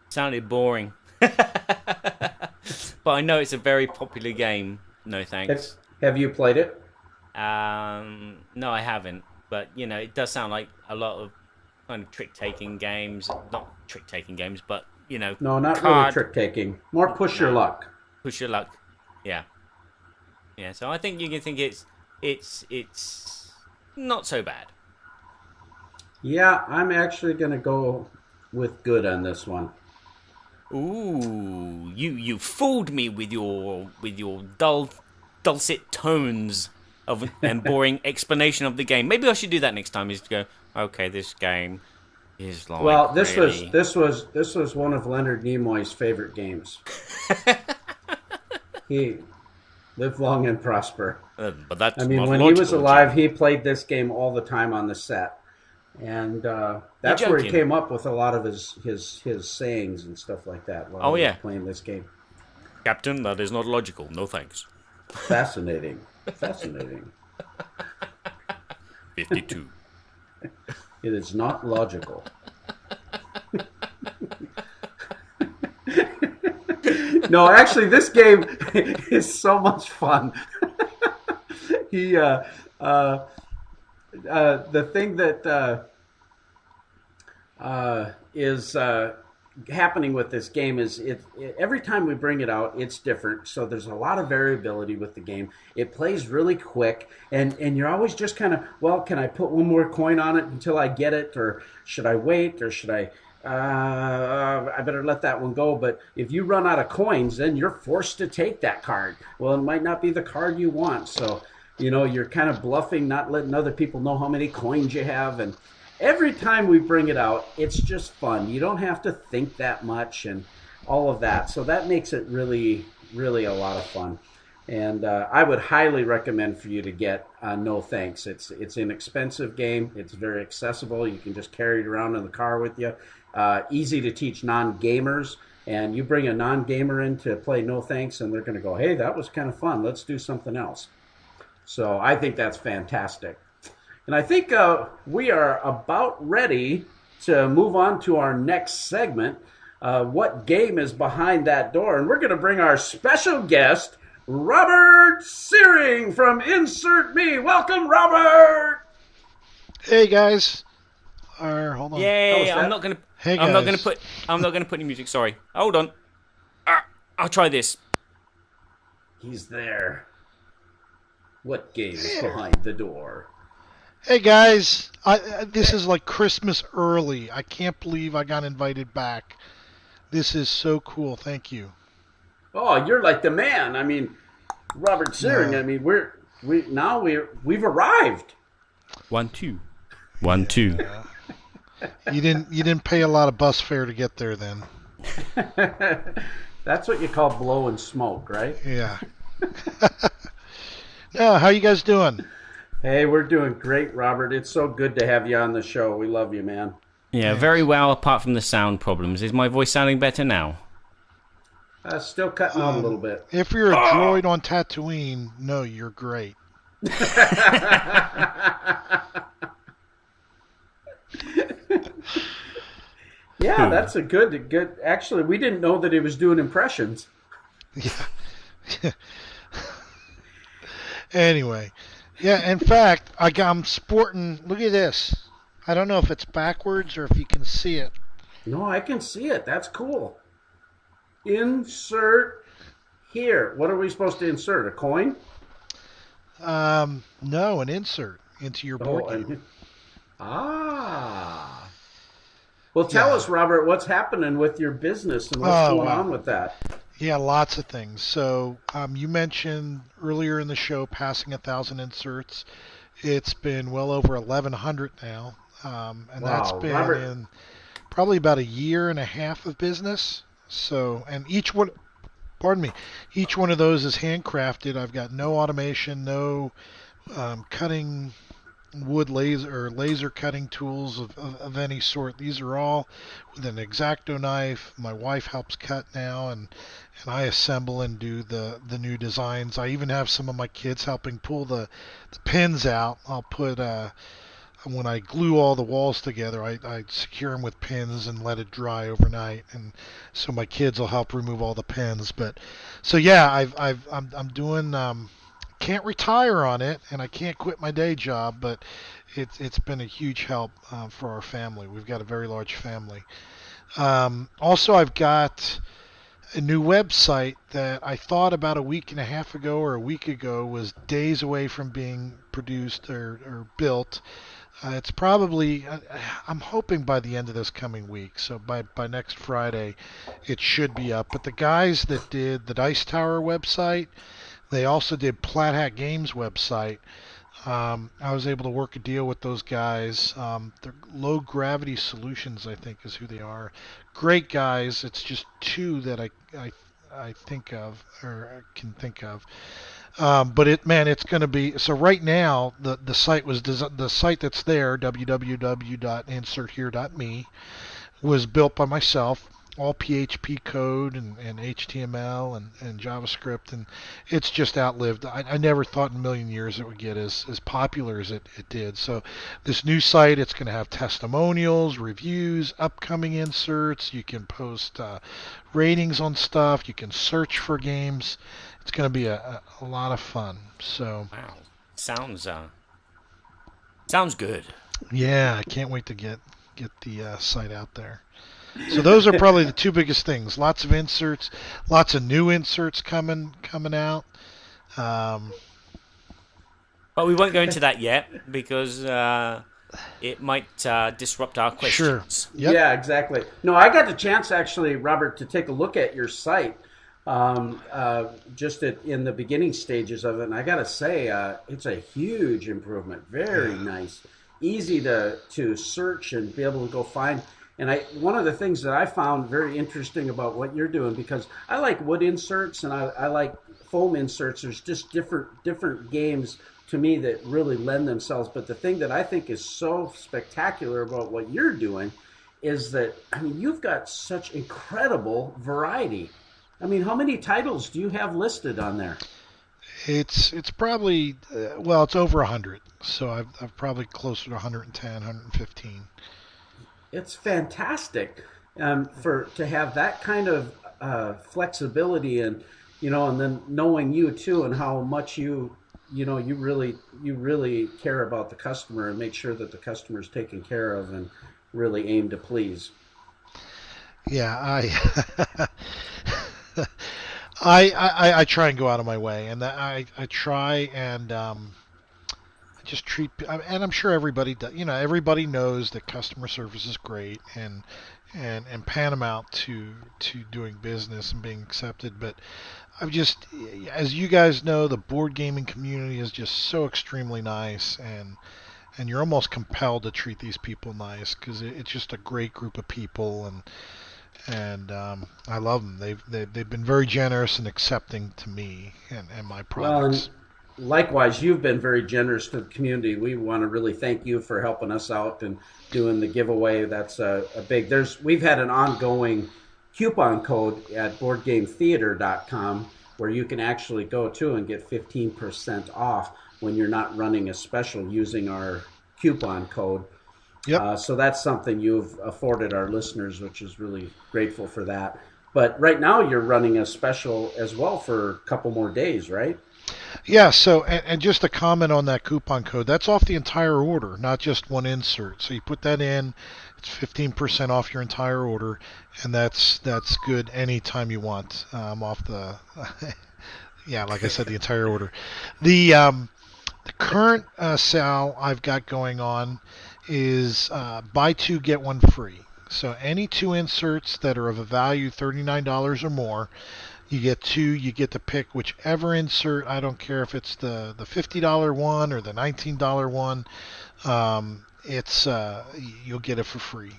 Sounded boring. But I know it's a very popular game. No thanks. Have you played it? No, I haven't. But, you know, it does sound like a lot of kind of trick-taking games. Not trick-taking games, but, you know... No, not really trick-taking. More push your luck. Push your luck. Yeah. Yeah, so I think you can think it's not so bad. Yeah, I'm actually going to go with good on this one. Ooh, you fooled me with your dulcet tones and boring explanation of the game. Maybe I should do that next time. Is to go, okay, this game is like. Well, this really... was one of Leonard Nimoy's favorite games. He lived long and prosper. But that's when he was alive, he played this game all the time on the set, and that's where he came up with a lot of his sayings and stuff like that. While he was playing this game. Captain, that is not logical. No thanks. Fascinating. 52. It is not logical. No, actually, this game is so much fun. The thing that is happening with this game is every time we bring it out, it's different. So there's a lot of variability with the game. It plays really quick, and you're always just kind of, well, can I put one more coin on it until I get it, or should I wait, or should I better let that one go. But if you run out of coins, then you're forced to take that card. Well, it might not be the card you want, so you know you're kind of bluffing, not letting other people know how many coins you have. And every time we bring it out, it's just fun. You don't have to think that much and all of that. So that makes it really, really a lot of fun. And I would highly recommend for you to get No Thanks. It's an inexpensive game. It's very accessible. You can just carry it around in the car with you. Easy to teach non-gamers. And you bring a non-gamer in to play No Thanks, and they're going to go, hey, that was kind of fun. Let's do something else. So I think that's fantastic. And I think we are about ready to move on to our next segment. What game is behind that door? And we're going to bring our special guest, Robert Searing from Insert Me. Welcome, Robert. Hey guys. Hold on. Yay! I'm not gonna. Hey guys. I'm not gonna put any music. Sorry. Hold on. I'll try this. He's there. What game is behind the door? Hey guys. This is like Christmas early. I can't believe I got invited back. This is so cool. Thank you. Oh, you're like the man. I mean, Robert Searing. No. I mean, we've arrived. 1, 2. 1, 2. You didn't pay a lot of bus fare to get there then. That's what you call blowing smoke, right? Yeah. Now, how you guys doing? Hey, we're doing great, Robert. It's so good to have you on the show. We love you, man. Yeah, very well, apart from the sound problems. Is my voice sounding better now? Still cutting out a little bit. If you're a droid on Tatooine, no, you're great. Yeah, that's a good. Actually, we didn't know that he was doing impressions. Yeah. Anyway, yeah. In fact, I'm sporting. Look at this. I don't know if it's backwards or if you can see it. No, I can see it. That's cool. Insert here. What are we supposed to insert? A coin? No, an insert into your board game. Ah. Well, tell us, Robert, what's happening with your business and what's going on with that? Yeah, lots of things. So you mentioned earlier in the show passing 1,000 inserts. It's been well over 1,100 now, and that's been in probably about a year and a half of business. So, and each one of those is handcrafted. I've got no automation, no cutting wood laser cutting tools of any sort. These are all with an X-Acto knife. My wife helps cut now, and I assemble and do the new designs. I even have some of my kids helping pull the pins out. I'll put when I glue all the walls together, I secure them with pins and let it dry overnight, and so my kids will help remove all the pins. But so yeah, I'm doing. Can't retire on it, and I can't quit my day job, but it's been a huge help for our family. We've got a very large family. Also, I've got a new website that I thought about a week and a half ago or a week ago was days away from being produced or built. It's probably, I'm hoping by the end of this coming week, so by next Friday it should be up. But the guys that did the Dice Tower website, they also did Plat Hat Games website. I was able to work a deal with those guys. They're Low Gravity Solutions, I think, is who they are. Great guys. It's just two that I think of or can think of. But it's going to be so. Right now, the site the site that's there, www.inserthere.me, was built by myself. All PHP code and HTML and JavaScript, and it's just outlived. I never thought in a million years it would get as popular as it did. So this new site, it's going to have testimonials, reviews, upcoming inserts. You can post ratings on stuff. You can search for games. It's going to be a lot of fun. So wow, sounds good. Yeah, I can't wait to get the site out there. So those are probably the two biggest things. Lots of inserts, lots of new inserts coming out. But we won't go into that yet because it might disrupt our questions. Sure. Yep. Yeah, exactly. No, I got the chance actually, Robert, to take a look at your site just in the beginning stages of it, and I got to say, it's a huge improvement. Very nice, easy to search and be able to go find. And one of the things that I found very interesting about what you're doing, because I like wood inserts and I like foam inserts. There's just different games to me that really lend themselves. But the thing that I think is so spectacular about what you're doing is that, I mean, you've got such incredible variety. I mean, how many titles do you have listed on there? It's probably, it's over 100. So I've probably closer to 110, 115. It's fantastic to have that kind of flexibility, and and then knowing you too, and how much you really care about the customer and make sure that the customer is taken care of and really aim to please. Yeah, I try and go out of my way, and I try and. Just treat, and I'm sure everybody does. Everybody knows that customer service is great, and and paramount to doing business and being accepted. But I've just, as you guys know, the board gaming community is just so extremely nice, and you're almost compelled to treat these people nice because it's just a great group of people, and I love them. They've been very generous and accepting to me and my products. Well, and likewise, you've been very generous to the community. We want to really thank you for helping us out and doing the giveaway. That's a big. We've had an ongoing coupon code at BoardGameTheater.com where you can actually go to and get 15% off when you're not running a special using our coupon code. Yep. So that's something you've afforded our listeners, which is really grateful for that. But right now you're running a special as well for a couple more days, right? Yeah, so, and just a comment on that coupon code, that's off the entire order, not just one insert. So you put that in, it's 15% off your entire order, and that's good anytime you want, off the, yeah, like I said, the entire order. The current sale I've got going on is buy two, get one free. So any two inserts that are of a value $39 or more, you get two. You get to pick whichever insert. I don't care if it's the $50 one or the $19 one. It's you'll get it for free.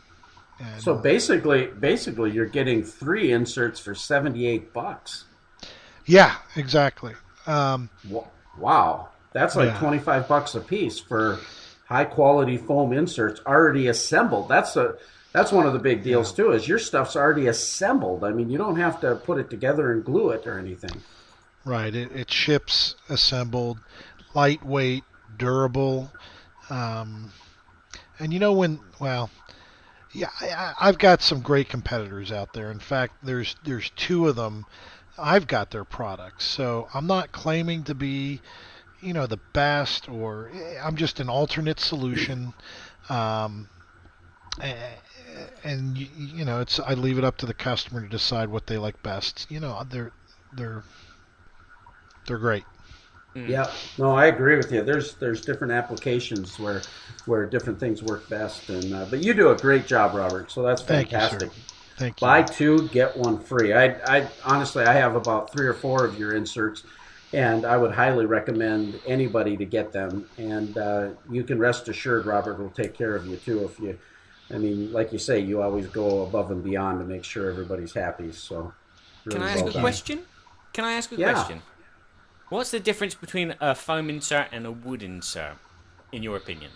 And, so basically, you're getting three inserts for $78. Yeah, exactly. Wow, that's like Yeah. $25 a piece for high quality foam inserts already assembled. That's one of the big deals too. Is your stuff's already assembled. I mean, you don't have to put it together and glue it or anything. Right. It ships assembled, lightweight, durable, and I've got some great competitors out there. In fact, there's two of them. I've got their products, so I'm not claiming to be, the best, or I'm just an alternate solution. And it's I leave it up to the customer to decide what they like best. They're great. Yeah, no, I agree with you. There's different applications where different things work best, and but you do a great job, Robert. So that's fantastic. Thank you, sir. Thank you. Buy two, get one free. I honestly, I have about 3 or 4 of your inserts, and I would highly recommend anybody to get them. And you can rest assured, Robert will take care of you too. I mean, like you say, you always go above and beyond to make sure everybody's happy. So, really Can I ask well a done. question? Can I ask a question? What's the difference between a foam insert and a wood insert, in your opinion?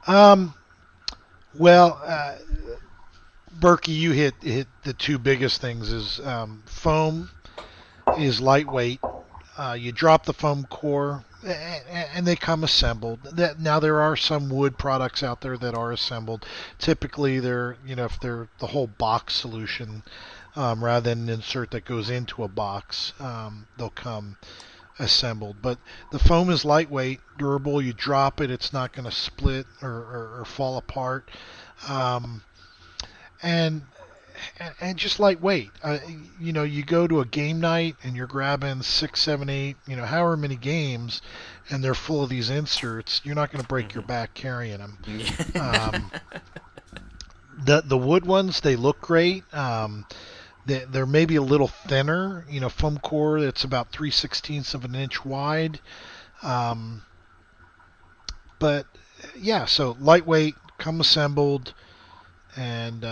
Well, Burky, you hit the two biggest things. Is foam is lightweight. You drop the foam core, and they come assembled. Now there are some wood products out there that are assembled. Typically, they're if they're the whole box solution, rather than an insert that goes into a box, they'll come assembled. But the foam is lightweight, durable. You drop it, it's not going to split or fall apart. And just lightweight. You go to a game night and you're grabbing 6, 7, 8, however many games, and they're full of these inserts. You're not going to break your back carrying them. The wood ones, they look great. They're maybe a little thinner. Foam core that's about 3/16 of an inch wide. But yeah, so lightweight, come assembled, and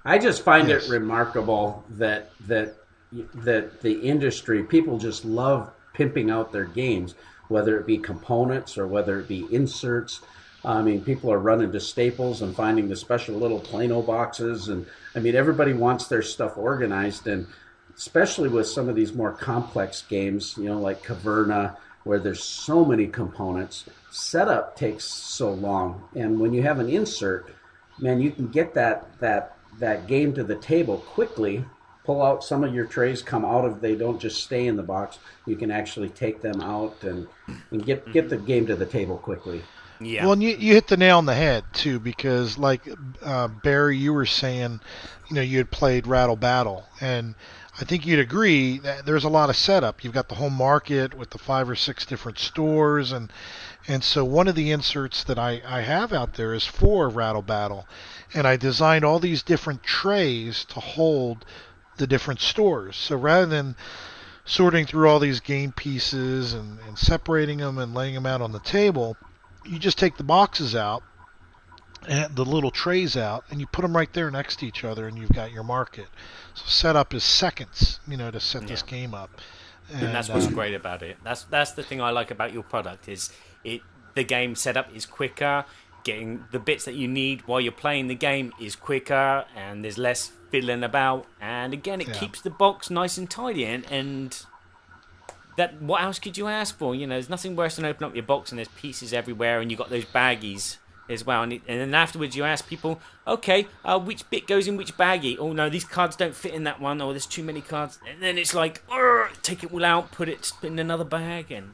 I just find Yes. it remarkable that the industry, people just love pimping out their games, whether it be components or whether it be inserts. I mean, people are running to Staples and finding the special little Plano boxes, and I mean, everybody wants their stuff organized, and especially with some of these more complex games, like Caverna, where there's so many components, setup takes so long, and when you have an insert, man, you can get that game to the table quickly. Pull out some of your trays, they don't just stay in the box. You can actually take them out and get the game to the table quickly. Yeah. Well, and you hit the nail on the head too, because like Barry, you were saying, you had played Rattle Battle, and I think you'd agree that there's a lot of setup. You've got the home market with the 5 or 6 different stores, and so one of the inserts that I have out there is for Rattle Battle, and I designed all these different trays to hold the different stores. So rather than sorting through all these game pieces and separating them and laying them out on the table, you just take the boxes out and the little trays out, and you put them right there next to each other, and you've got your market. So setup is seconds, to set this game up. And that's what's great about it. That's the thing I like about your product is the game setup is quicker. Getting the bits that you need while you're playing the game is quicker, and there's less fiddling about. And again, it keeps the box nice and tidy. And that, what else could you ask for? There's nothing worse than opening up your box and there's pieces everywhere, and you got those baggies as well. And then afterwards, you ask people, okay, which bit goes in which baggie? Oh no, these cards don't fit in that one. Or there's too many cards. And then it's like, take it all out, put it in another bag.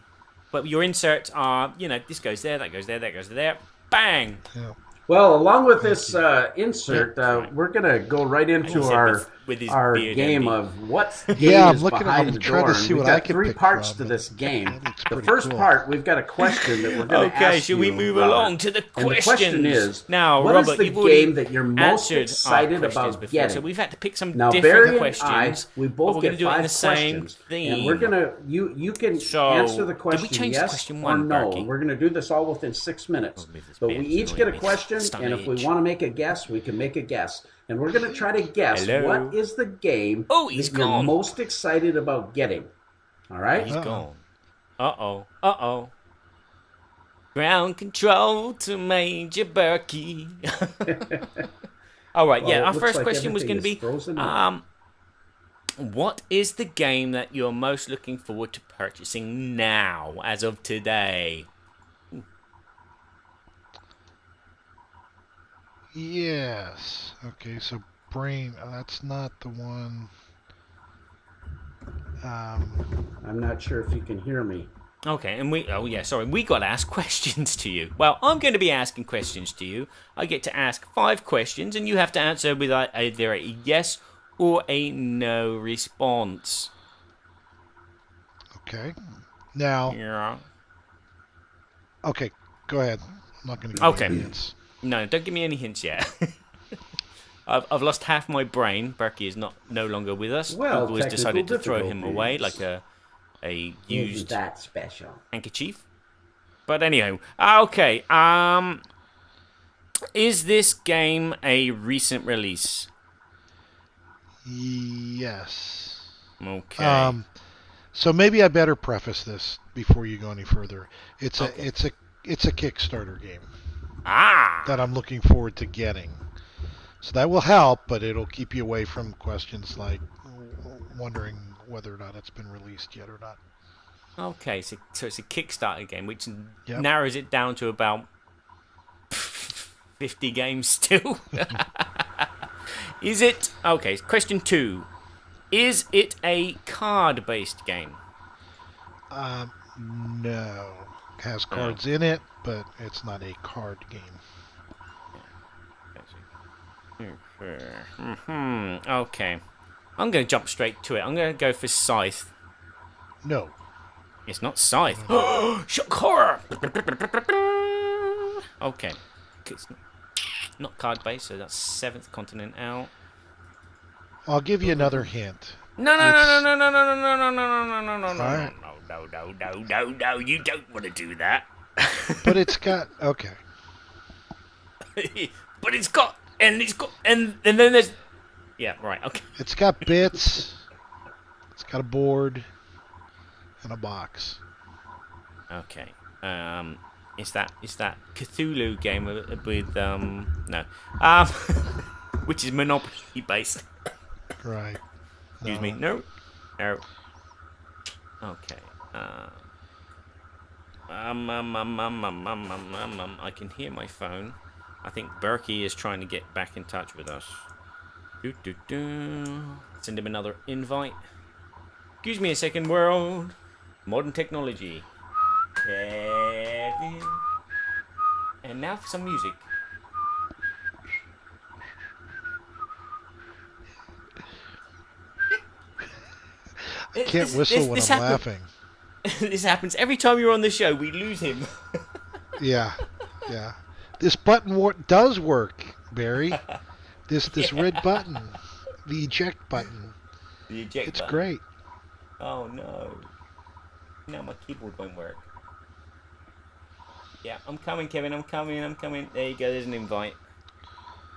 But your inserts are, this goes there, that goes there, that goes there. Bang! Yeah. Well, along with this insert, we're going to go right into our game of what game is behind the door. We've got 3 parts to this game. The first part, we've got a question that we're going to ask you. Okay, should we move along to the questions? And the question is, now, what Robert, is the game that you're most excited about getting? So we've had to pick some now, different Barry questions. We both get 5 questions. And we're going to, you can answer the question yes or no. And we're going to do this all within 6 minutes. But we each get a question, and if we want to make a guess, we can make a guess. And we're going to try to guess what is the game that you're most excited about getting. All right? He's gone. Uh-oh. Ground control to Major Burky. All right, our first question was going to be, what is the game that you're most looking forward to purchasing now, as of today? Yes. Okay, so Brain, that's not the one. I'm not sure if you can hear me. Okay, and we got to ask questions to you. Well, I'm going to be asking questions to you. I get to ask 5 questions, and you have to answer with either a yes or a no response. Okay. Now. Yeah. Okay, go ahead. I'm not going to give you any hints. No, don't give me any hints yet. I've lost half my brain. Burky is no longer with us. Well, Google has decided to throw him away like a used Isn't that special handkerchief. But anyhow, okay. Is this game a recent release? Yes. Okay. So maybe I better preface this before you go any further. It's a Kickstarter game. That I'm looking forward to getting. So that will help, but it'll keep you away from questions like wondering whether or not it's been released yet or not. Okay, so it's a Kickstarter game, which narrows it down to about 50 games still. Is it... Okay, question 2. Is it a card-based game? No. It has cards in it, but it's not a card game. Okay. I'm going to jump straight to it. I'm going to go for Scythe. No. It's not Scythe. Shock horror! Okay. It's not card-based, so that's 7th continent out. I'll give you another hint. No, you don't want to do that. But it's got... Okay. But it's got... And then there's... Yeah, right, okay. It's got bits. It's got a board. And a box. Okay. Is that Cthulhu game with no. Which is Monopoly based. Right. Excuse me. No. Okay. I can hear my phone. I think Burky is trying to get back in touch with us. Send him another invite. Excuse me a second, world. Modern technology. Kevin. And now for some music. I can't whistle when I'm laughing. This happens every time you're on the show. We lose him. Yeah. This button does work, Barry. This red button, the eject button. The eject It's button. great. Oh no. Now my keyboard won't work. Yeah, I'm coming, Kevin. I'm coming. There you go. There's an invite.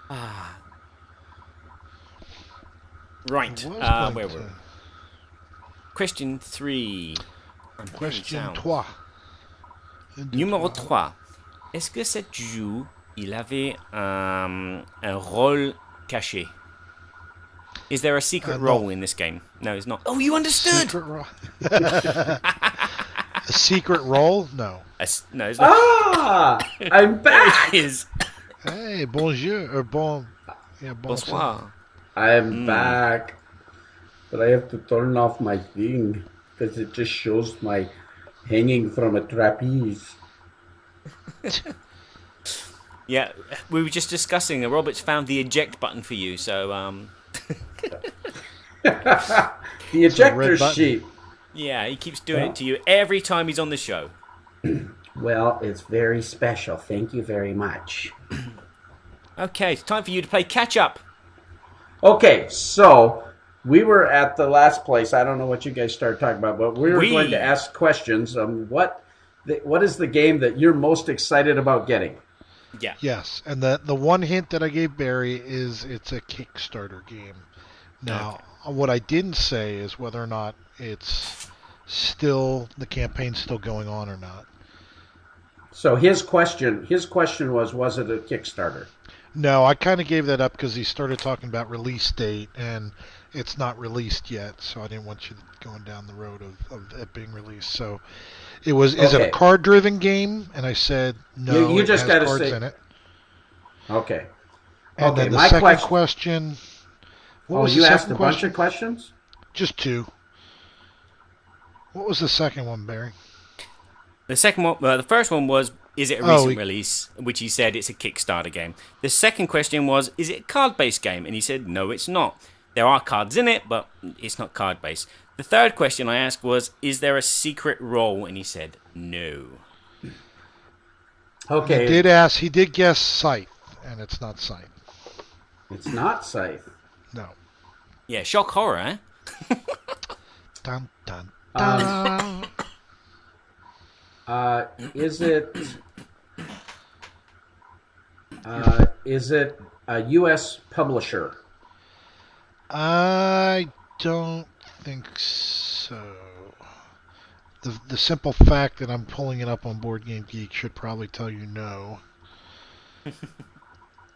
Ah. Right. Where were we? Question 3. Question 3. Numéro 3. Est-ce que cet jeu, il avait un rôle caché? Is there a secret role in this game? No, it's not. Oh, you understood! Secret role? A secret role? No. No, it's not. Ah! I'm back! There it is. Hey, bonjour. Bonsoir. I'm back. But I have to turn off my thing because it just shows my hanging from a trapeze. Yeah, we were just discussing. Robert's found the eject button for you, so The ejector sheet. yeah, he keeps doing it to you every time he's on the show. Well, it's very special. Thank you very much. Okay, it's time for you to play catch up. Okay, so we were at the last place. I don't know what you guys started talking about, but we were going to ask questions. What is the game that you're most excited about getting? Yeah. Yes, and the one hint that I gave Barry is it's a Kickstarter game. Now, what I didn't say is whether or not it's still the campaign's still going on or not. So his question was it a Kickstarter? No, I kind of gave that up because he started talking about release date, and it's not released yet, so I didn't want you going down the road of it being released. So it was, is it a card-driven game? And I said, no, you just has cards in it. Okay. And then the second question... you asked a bunch of questions? Just 2. What was the second one, Barry? The second one, the first one was, is it a recent release? Which he said it's a Kickstarter game. The second question was, is it a card-based game? And he said, no, it's not. There are cards in it, but it's not card-based. The third question I asked was, is there a secret role? And he said, no. Okay. He did guess Scythe, and it's not Scythe. It's not Scythe. No. Yeah, shock horror, eh? Dun, dun, dun. Is it a U.S. publisher? I don't think so. The simple fact that I'm pulling it up on Board Game Geek should probably tell you no.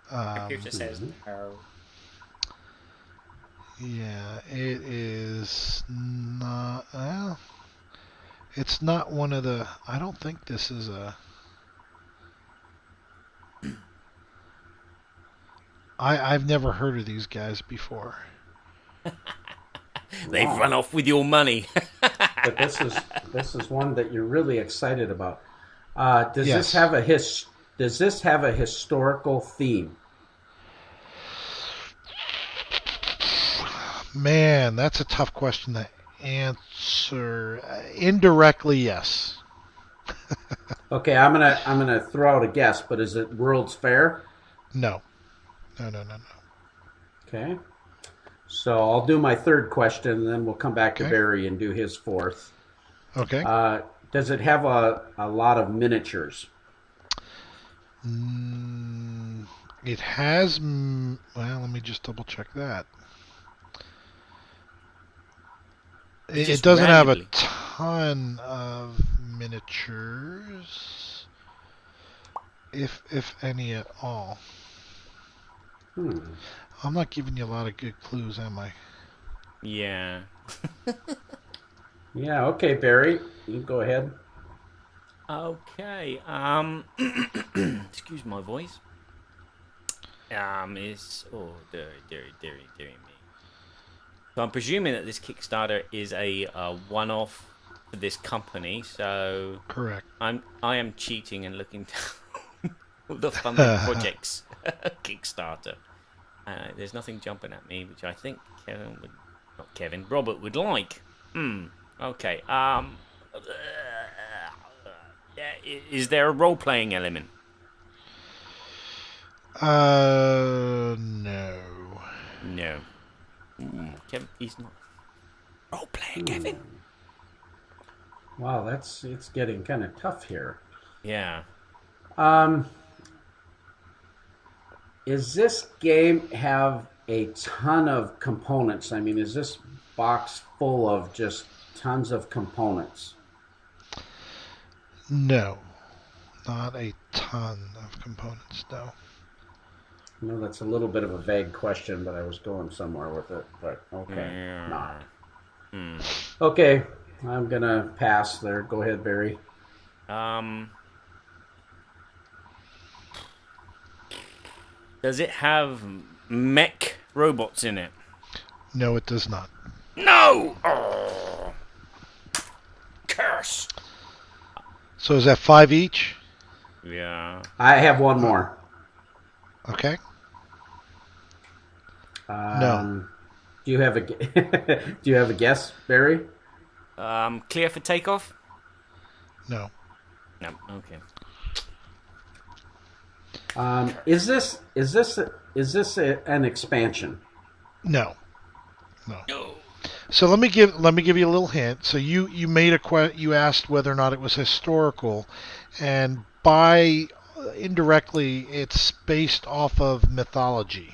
Computer says no. Yeah, it is not. Well, it's not one of the. I don't think this is a. I've never heard of these guys before. They've run off with your money. But this is one that you're really excited about. Does Yes. this have a historical theme? Man, that's a tough question to answer. Indirectly, yes. Okay, I'm gonna throw out a guess, but is it World's Fair? No. No. Okay. So I'll do my third question, and then we'll come back to Barry and do his fourth. Okay. Does it have a lot of miniatures? It has. Well, let me just double check that. It doesn't have a ton of miniatures, if any at all. I'm not giving you a lot of good clues, am I? Yeah. Yeah. Okay, Barry, you go ahead. Okay. Excuse my voice. It's dearie me. So I'm presuming that this Kickstarter is a one-off for this company. So Correct. I am cheating and looking down. All the funded projects. Kickstarter. There's nothing jumping at me, which I think Robert would like. Okay. Is there a role-playing element? No. No. Kevin, he's not role-playing, Kevin. Wow, it's getting kind of tough here. Yeah. Is this game have a ton of components? I mean, is this box full of just tons of components? No. Not a ton of components, no. I know that's a little bit of a vague question, but I was going somewhere with it. But okay, not. Okay, I'm gonna pass there. Go ahead, Barry. Does it have mech robots in it? No, it does not. No! Oh. Curse! So is that 5 each? Yeah. I have one more. Okay. No. Do you have a Do you have a guess, Barry? Clear for takeoff? No. No. Okay. Is this an expansion? No. So let me give you a little hint. So you made you asked whether or not it was historical, and by indirectly it's based off of mythology.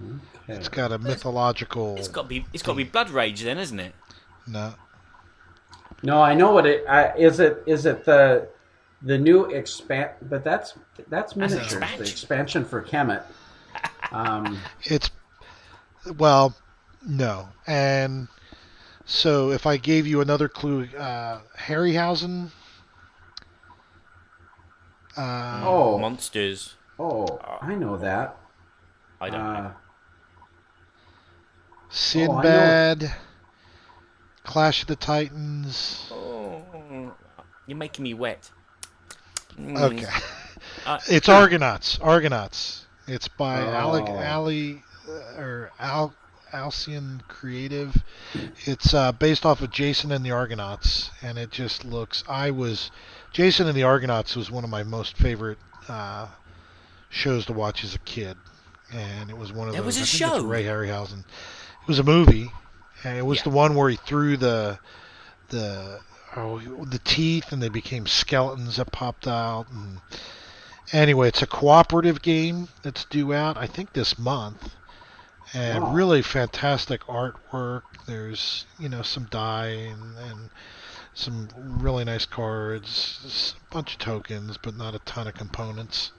Okay. It's got a mythological. It's got to be Blood Rage then, isn't it? No. No, I know what it is. It the new expand, but that's miniatures. The expansion for Kemet. It's no, and so if I gave you another clue, Harryhausen. Monsters. Oh, I know that. I don't know. Sinbad. Clash of the Titans. Oh, you're making me wet. Okay. It's Argonauts. It's by Alcyon Creative. It's based off of Jason and the Argonauts, and it just looks. Jason and the Argonauts was one of my most favorite shows to watch as a kid, and it was one of those. It was a I think show. It's Ray Harryhausen. It was a movie, and it was the one where he threw the teeth, and they became skeletons that popped out. And anyway, it's a cooperative game that's due out, I think, this month. And really fantastic artwork. There's, some die and some really nice cards, a bunch of tokens, but not a ton of components.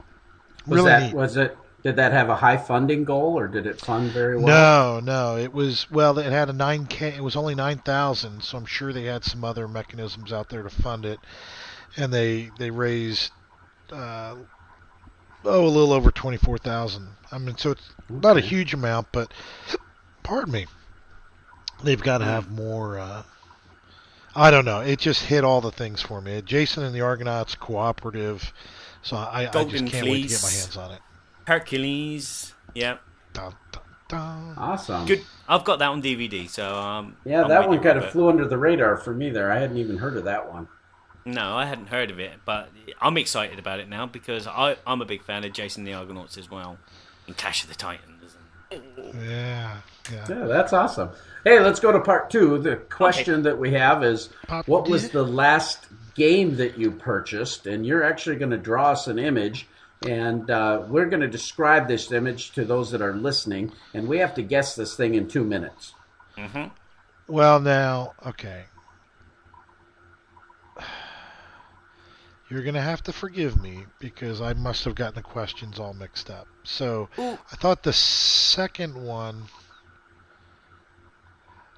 Did that have a high funding goal, or did it fund very well? No. It had a 9K. It was only 9,000, so I'm sure they had some other mechanisms out there to fund it, and they raised a little over 24,000. I mean, so it's not a huge amount, but pardon me, they've got to have more. I don't know. It just hit all the things for me. Jason and the Argonauts cooperative, so I just can't wait to get my hands on it. Hercules, yeah. Dun, dun, dun. Awesome. Good. I've got that on DVD, so that one kind of flew under the radar for me there. I hadn't even heard of that one. No, I hadn't heard of it, but I'm excited about it now because I'm a big fan of Jason the Argonauts as well, and Clash of the Titans. Yeah, that's awesome. Hey, let's go to part 2. The question that we have is, what was the last game that you purchased? And you're actually going to draw us an image. And we're going to describe this image to those that are listening, and we have to guess this thing in 2 minutes. Mm-hmm. Well, now, okay. You're going to have to forgive me because I must have gotten the questions all mixed up. So I thought the second one...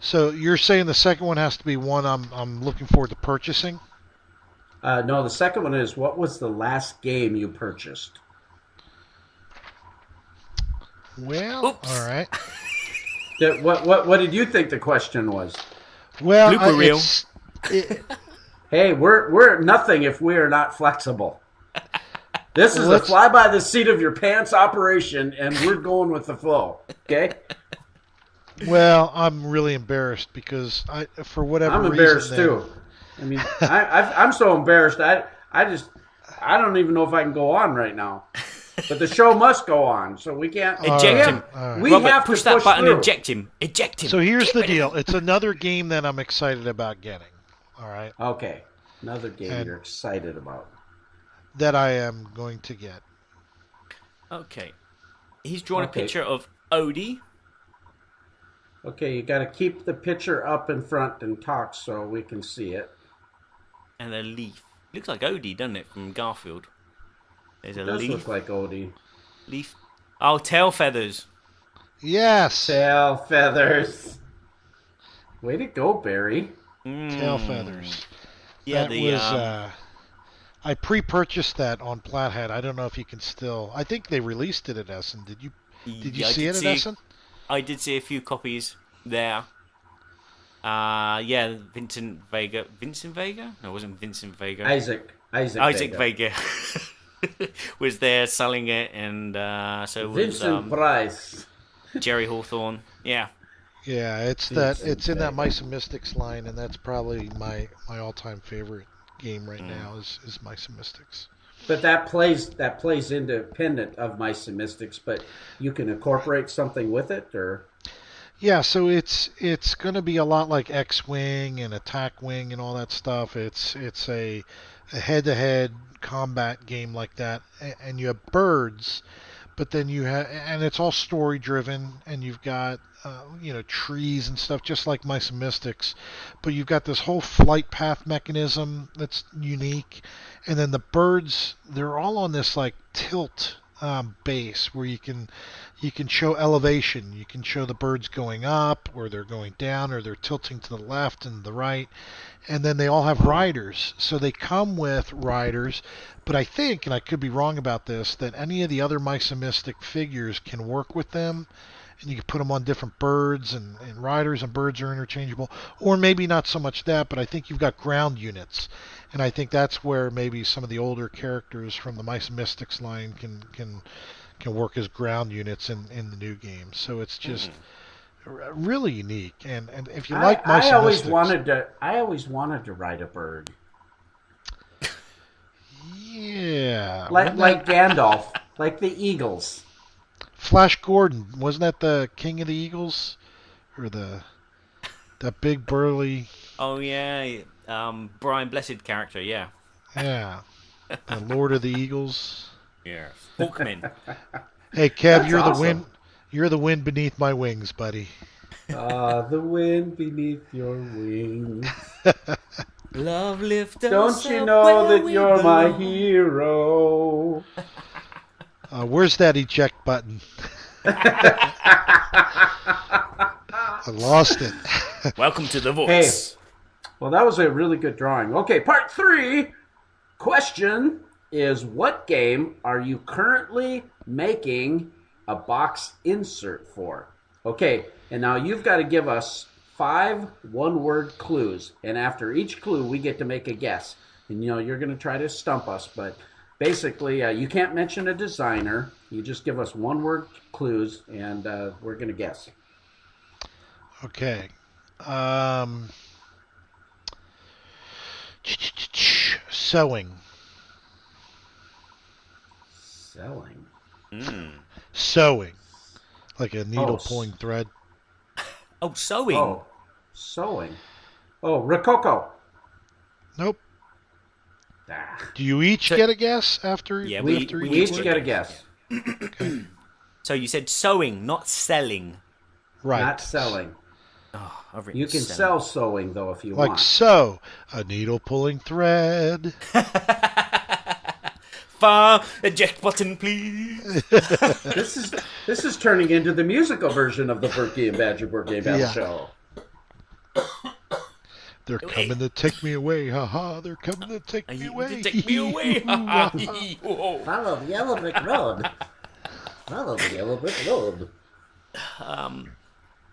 So you're saying the second one has to be one I'm looking forward to purchasing? No, the second one is, what was the last game you purchased? Well, all right. What did you think the question was? Well, Blooper reel. Hey, we're nothing if we are not flexible. This is a fly by the seat of your pants operation, and we're going with the flow. Okay? Well, I'm really embarrassed because for whatever reason, I'm embarrassed too. I mean, I'm so embarrassed. I don't even know if I can go on right now. But the show must go on, so we can't eject him. We Robert, have push to that push button. through. Eject him. Eject him. So here's the deal. It's another game that I'm excited about getting. All right. Okay, another game you're excited about. That I am going to get. Okay. He's drawn a picture of Odie. Okay, you got to keep the picture up in front and talk so we can see it. And a leaf. Looks like Odie, doesn't it, from Garfield? There's a Does leaf. look like Odie. Leaf. Oh, tail feathers. Yes. Tail feathers. Way to go, Barry. Tail feathers. Yeah, that was. I pre-purchased that on Plathead. I don't know if you can still. I think they released it at Essen. Did you? Did you see it at Essen? I did see a few copies there. Yeah, Vincent Vega. Vincent Vega? No, it wasn't Vincent Vega. Isaac Vega. Was there selling it, and so was Vincent Price. Jerry Hawthorne. Yeah. Yeah, it's in that Mice and Mystics line, and that's probably my all-time favorite game right now is Mice and Mystics. But that plays independent of Mice and Mystics, but you can incorporate something with it, or yeah. So it's going to be a lot like X-Wing and Attack Wing and all that stuff. It's a head-to-head combat game like that, and you have birds, but then you have, and it's all story-driven, and you've got trees and stuff just like Mice and Mystics, but you've got this whole flight path mechanism that's unique, and then the birds, they're all on this like tilt base where you can show elevation. You can show the birds going up, or they're going down, or they're tilting to the left and the right, and then they all have riders. So they come with riders, but I think, and I could be wrong about this, that any of the other Mice and Mystic figures can work with them. And you can put them on different birds, and riders and birds are interchangeable. Or maybe not so much that, but I think you've got ground units. And I think that's where maybe some of the older characters from the Mice and Mystics line can work as ground units in the new game. So it's just really unique. And if you like Mice and Mystics... I always wanted to ride a bird. Yeah. Like Gandalf. Like the Eagles. Flash Gordon, wasn't that the King of the Eagles, or that big burly? Oh yeah, Brian Blessed character, yeah. Yeah, the Lord of the Eagles. Yeah, Hawkman. Hey Kev, you're awesome. The wind. You're the wind beneath my wings, buddy. The wind beneath your wings. Love lift us. Don't you know that you're my hero? Where's that eject button? I lost it. Welcome to the voice. Hey, well, that was a really good drawing. Okay, part 3. Question is, what game are you currently making a box insert for? Okay, and now you've got to give us 5 one-word clues. And after each clue, we get to make a guess. And, you're going to try to stump us, but... basically, you can't mention a designer. You just give us one-word clues, and we're going to guess. Okay. Sewing. Selling? Sewing. Like a needle pulling thread. Oh, sewing. Oh, sewing. Oh, Rococo. Nope. Do you each get a guess after? Yeah, we each get a guess. Okay. So you said sewing, not selling. Right. Not selling. Oh, you can sell sewing, though, if you want. Like sew, a needle pulling thread. Fire eject button, please. This is turning into the musical version of the Burky and Badger Board Game Battle Show. They're coming to take me away, haha! They're coming to take me away. Take me away, haha! Follow the yellow brick road. Follow the yellow brick road.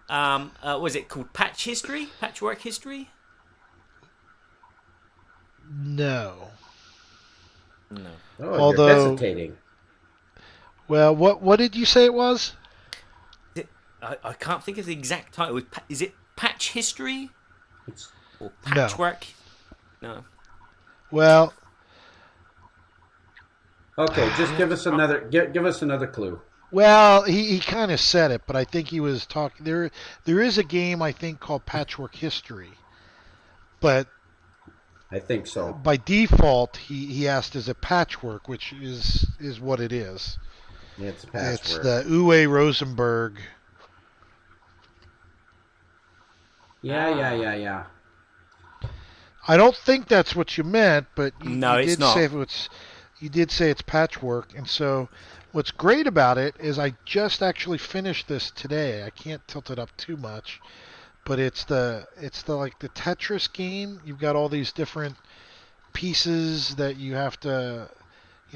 Was it called Patchwork History? No. No. Oh, Although, you're hesitating. well, what did you say it was? I can't think of the exact title. Is it Patch History It's, or No. Patchwork? No. Well, okay, just give us another clue. well, he kind of said it, but I think he was talking. There is a game I think called Patchwork History, but I think so. by default he asked is it patchwork, which is what it is. It's a It's password. the Uwe Rosenberg. Yeah. I don't think that's what you meant, but No, you it's did not. say you did say it's patchwork, and so what's great about it is I just actually finished this today. I can't tilt it up too much, but it's the like the Tetris game. You've got all these different pieces that you have to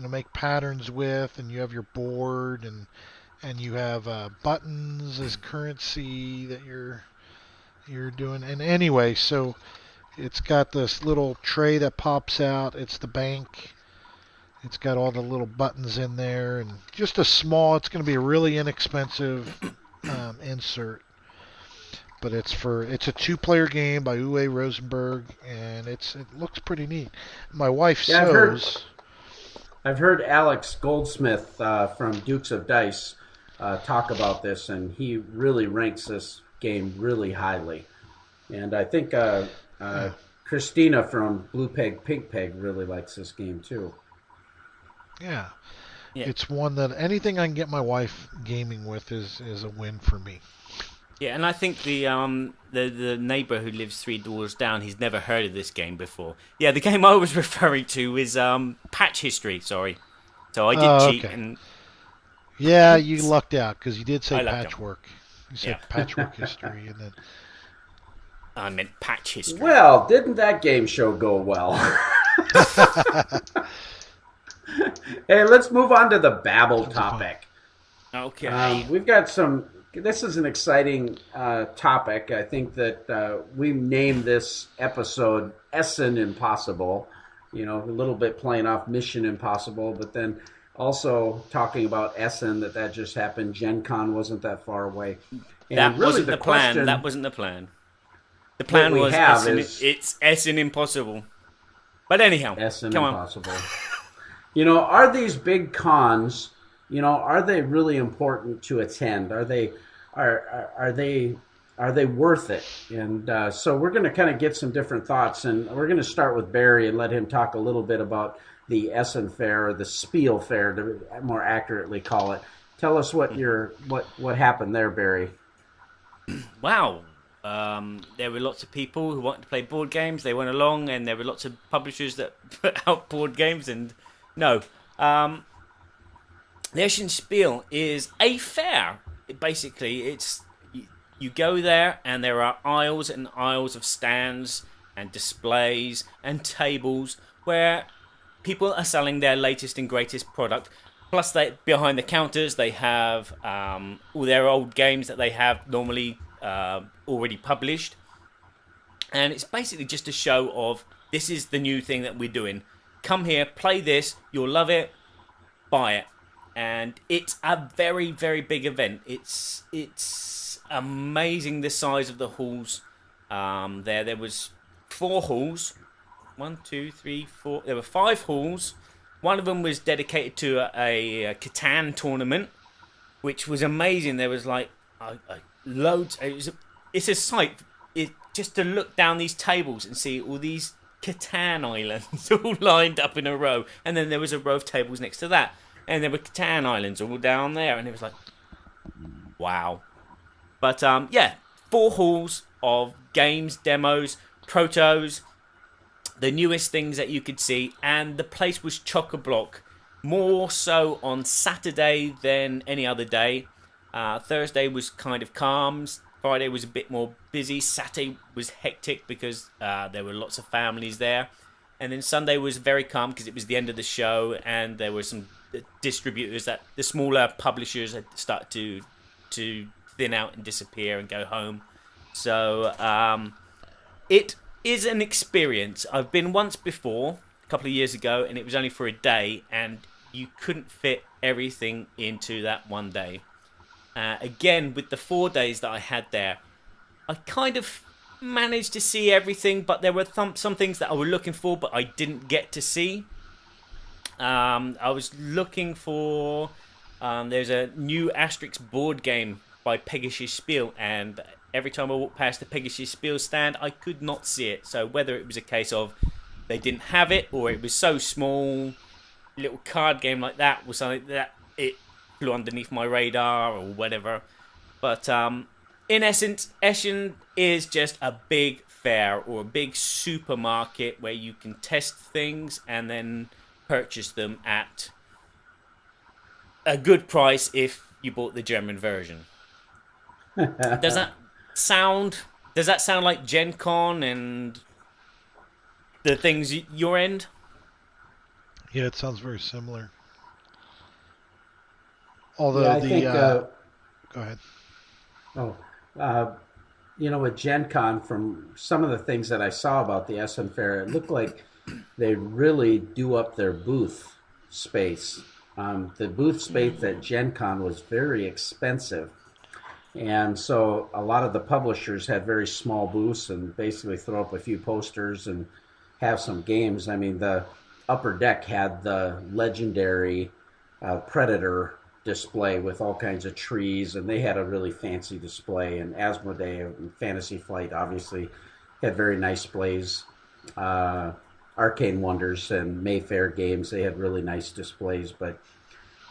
make patterns with, and you have your board, and you have buttons as currency that you're doing. And anyway, so it's got this little tray that pops out. It's the bank. It's got all the little buttons in there, and just a small. It's going to be a really inexpensive insert, but it's a two-player game by Uwe Rosenberg, and it looks pretty neat. My wife Yeah, sews. I've heard Alex Goldsmith from Dukes of Dice talk about this, and he really ranks this game really highly. And I think Christina from Blue Peg Pink Peg really likes this game too. Yeah. Yeah. It's one that anything I can get my wife gaming with is a win for me. Yeah, and I think the neighbour who lives 3 doors down, he's never heard of this game before. Yeah, the game I was referring to is Patch History. Sorry, so I did cheat Okay. and Yeah, you lucked out because you did say I lucked out. patchwork. You said Yeah. patchwork history, and then I meant Patch History. Well, didn't that game show go well? Hey, let's move on to the Babble topic. Okay. We've got some. This is an exciting topic. I think that we named this episode Essen Impossible. A little bit playing off Mission Impossible, but then also talking about Essen, that just happened. Gen Con wasn't that far away. And That really wasn't the the plan. question- That wasn't the plan. The plan we was have Essen, is- it's Essen Impossible. But anyhow, Essen come on. Impossible. Are these big cons? Are they really important to attend? Are they worth it? And so we're going to kind of get some different thoughts, and we're going to start with Barry and let him talk a little bit about the Essen Fair, or the Speil Fair, to more accurately call it. Tell us what happened there, Barry. Wow. There were lots of people who wanted to play board games. They went along, and there were lots of publishers that put out board games. And no, the Essen Speil is a fair. Basically, you go there, and there are aisles and aisles of stands and displays and tables where people are selling their latest and greatest product. Plus, behind the counters, they have all their old games that they have normally already published. And it's basically just a show of, this is the new thing that we're doing. Come here, play this, you'll love it, buy it. And it's a very, very big event. It's amazing the size of the halls. There was 4 halls. 1, 2, 3, 4. There were 5 halls. One of them was dedicated to a Catan tournament, which was amazing. There was like loads. It's a sight. Just to look down these tables and see all these Catan islands all lined up in a row, and then there was a row of tables next to that, and there were Catan islands all down there, and it was like, wow. But 4 halls of games, demos, protos, the newest things that you could see, and the place was chock-a-block, more so on Saturday than any other day. Thursday was kind of calm, Friday was a bit more busy, Saturday was hectic because there were lots of families there, and then Sunday was very calm because it was the end of the show, and there were some distributors that the smaller publishers had started to thin out and disappear and go home. So it is an experience. I've been once before, a couple of years ago, and it was only for a day, and you couldn't fit everything into that one day. Again, with the 4 days that I had there, I kind of managed to see everything, but there were some things that I was looking for, but I didn't get to see. I was looking for... there's a new Asterix board game by Essen Speil, and every time I walked past the Essen Speil stand, I could not see it. So whether it was a case of they didn't have it, or it was so small, little card game like that was something that it flew underneath my radar or whatever. But in essence, Essen is just a big fair or a big supermarket where you can test things and then purchase them at a good price if you bought the German version. Does that sound like Gen Con and the things your end? Yeah, it sounds very similar. Although yeah, I think, go ahead. With Gen Con, from some of the things that I saw about the Essen Fair, it looked like they really do up their booth space. The booth space at Gen Con was very expensive. And so a lot of the publishers had very small booths and basically throw up a few posters and have some games. I mean, the upper deck had the legendary Predator display with all kinds of trees, and they had a really fancy display. And Asmodee and Fantasy Flight obviously had very nice displays. Arcane Wonders and Mayfair Games, they had really nice displays. But,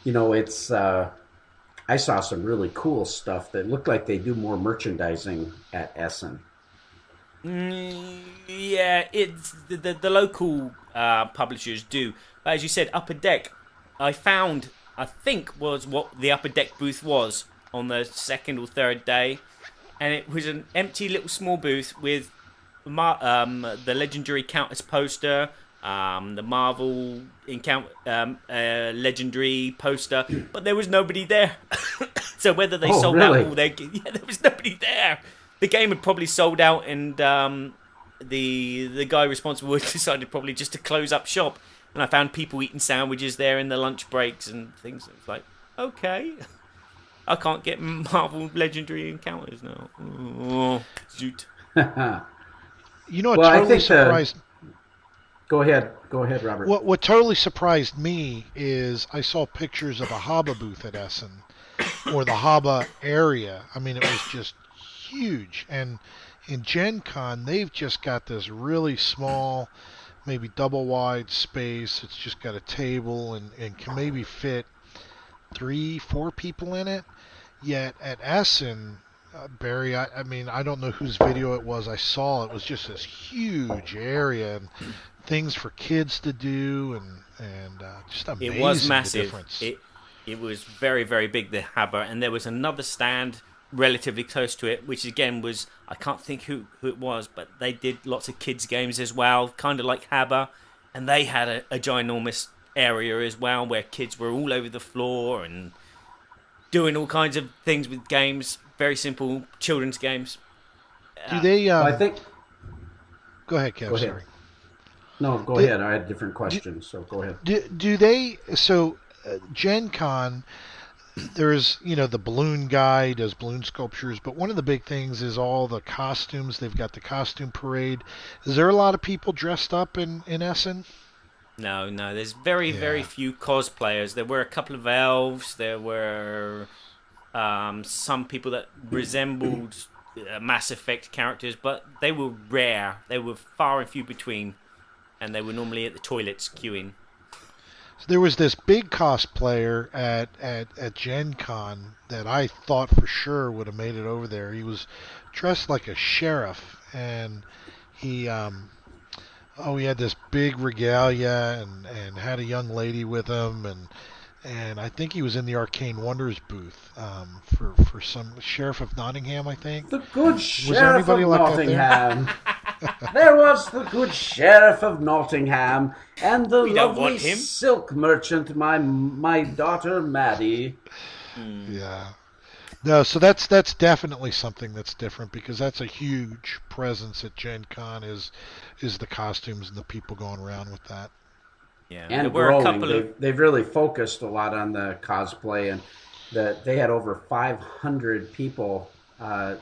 it's... I saw some really cool stuff that looked like they do more merchandising at Essen. Yeah, it's the local publishers do. But as you said, Upper Deck, I think was what the Upper Deck booth was on the second or third day. And it was an empty little small booth with the legendary Countess poster, the Marvel legendary poster, but there was nobody there. So whether they sold out all their... Yeah, there was nobody there. The game had probably sold out, and the guy responsible decided probably just to close up shop. And I found people eating sandwiches there in the lunch breaks and things. It's like, okay, I can't get Marvel legendary encounters now. Oh, shoot. Totally surprised... Go ahead, Robert. What totally surprised me is I saw pictures of a Haba booth at Essen, or the Haba area. I mean, it was just huge. And in Gen Con, they've just got this really small, maybe double wide space. It's just got a table and can maybe fit 3-4 people in it. Yet at Essen, Barry, I mean, I don't know whose video it was. I saw it was just this huge area and things for kids to do, and just amazing. It was massive. The difference. It was very, very big, the Haber, and there was another stand relatively close to it, which again was, I can't think who it was, but they did lots of kids games as well, kind of like Haber, and they had a ginormous area as well where kids were all over the floor and doing all kinds of things with games, very simple children's games. Do they? I think. Go ahead, Kev. Go ahead. Sorry. No, go ahead. I had different questions, so go ahead. Do they? So, Gen Con, there's the balloon guy does balloon sculptures, but one of the big things is all the costumes. They've got the costume parade. Is there a lot of people dressed up in Essen? No. There's very few cosplayers. There were a couple of elves. There were some people that resembled Mass Effect characters, but they were rare. They were far and few between, and they were normally at the toilets queuing. So there was this big cosplayer at Gen Con that I thought for sure would have made it over there. He was dressed like a sheriff, and he had this big regalia and had a young lady with him, and I think he was in the Arcane Wonders booth for some Sheriff of Nottingham, I think. The good Sheriff of Nottingham. There was the good Sheriff of Nottingham and the lovely silk merchant, my daughter Maddie. Yeah. No, so that's definitely something that's different, because that's a huge presence at Gen Con is the costumes and the people going around with that. Yeah, there and were a growing. couple of They've really focused a lot on the cosplay, and they had over 500 people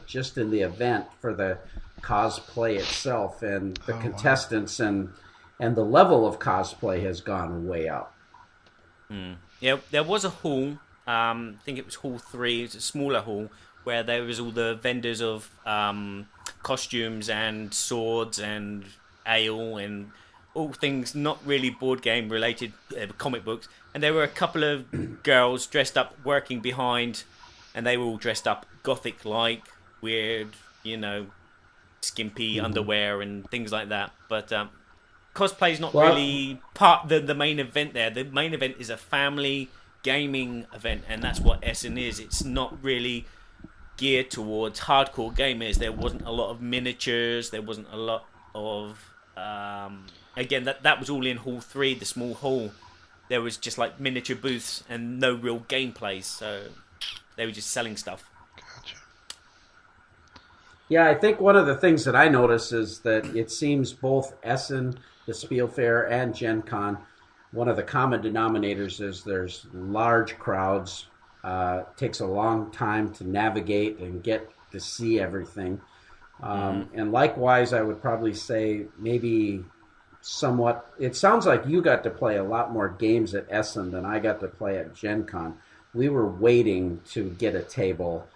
just in the event for the cosplay itself, and the contestants and the level of cosplay has gone way up. Yeah, there was a hall. I think it was Hall 3. It's a smaller hall where there was all the vendors of costumes and swords and ale and all things not really board game related, comic books. And there were a couple of girls dressed up working behind, and they were all dressed up gothic like, weird, skimpy underwear and things like that. But cosplay's not really part of the main event there. The main event is a family gaming event, and that's what Essen is. It's not really geared towards hardcore gamers. There wasn't a lot of miniatures. There wasn't a lot of again, that was all in Hall 3, the small hall. There was just like miniature booths and no real gameplay, so they were just selling stuff. Gotcha. Yeah, I think one of the things that I notice is that it seems both Essen, the Spiel Fair, and Gen Con, one of the common denominators is there's large crowds. Takes a long time to navigate and get to see everything. And likewise, I would probably say maybe somewhat, it sounds like you got to play a lot more games at Essen than I got to play at Gen Con. We were waiting to get a table,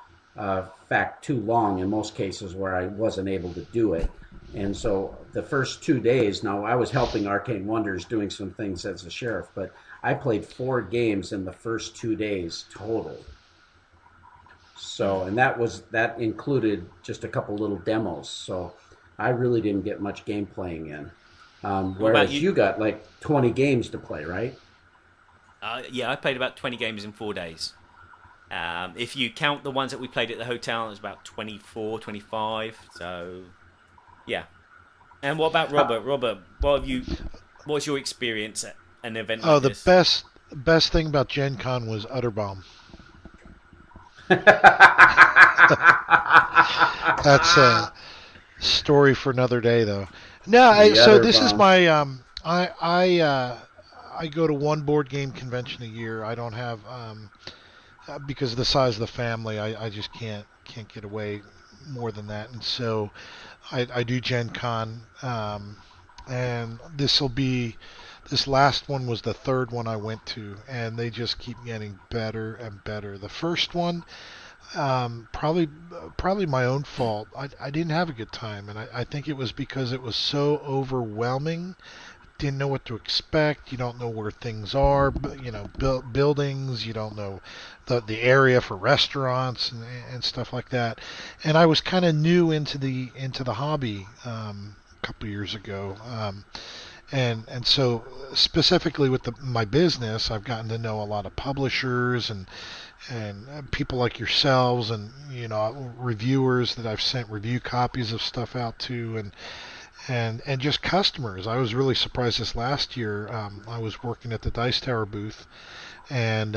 fact, too long in most cases where I wasn't able to do it. And so the first 2 days, now I was helping Arcane Wonders doing some things as a sheriff, but I played 4 games in the first 2 days total. So, and that included just a couple little demos. So I really didn't get much game playing in. Whereas you got like 20 games to play, right? Yeah, I played about 20 games in 4 days. If you count the ones that we played at the hotel, it was about 24, 25. So, yeah. And what about Robert? Robert, what's your experience at an event like this? The best thing about Gen Con was Utterbomb. That's a story for another day, though. No, so this is my I go to one board game convention a year. I don't have because of the size of the family, I just can't get away more than that, and so I do Gen Con, and this last one was the third one I went to, and they just keep getting better and better. The first one, probably my own fault. I didn't have a good time, and I think it was because it was so overwhelming. Didn't know what to expect. You don't know where things are, buildings. You don't know the area for restaurants and stuff like that. And I was kind of new into the hobby a couple years ago. And so specifically with my business, I've gotten to know a lot of publishers and people like yourselves and reviewers that I've sent review copies of stuff out to, and just customers. I was really surprised this last year. I was working at the Dice Tower booth, and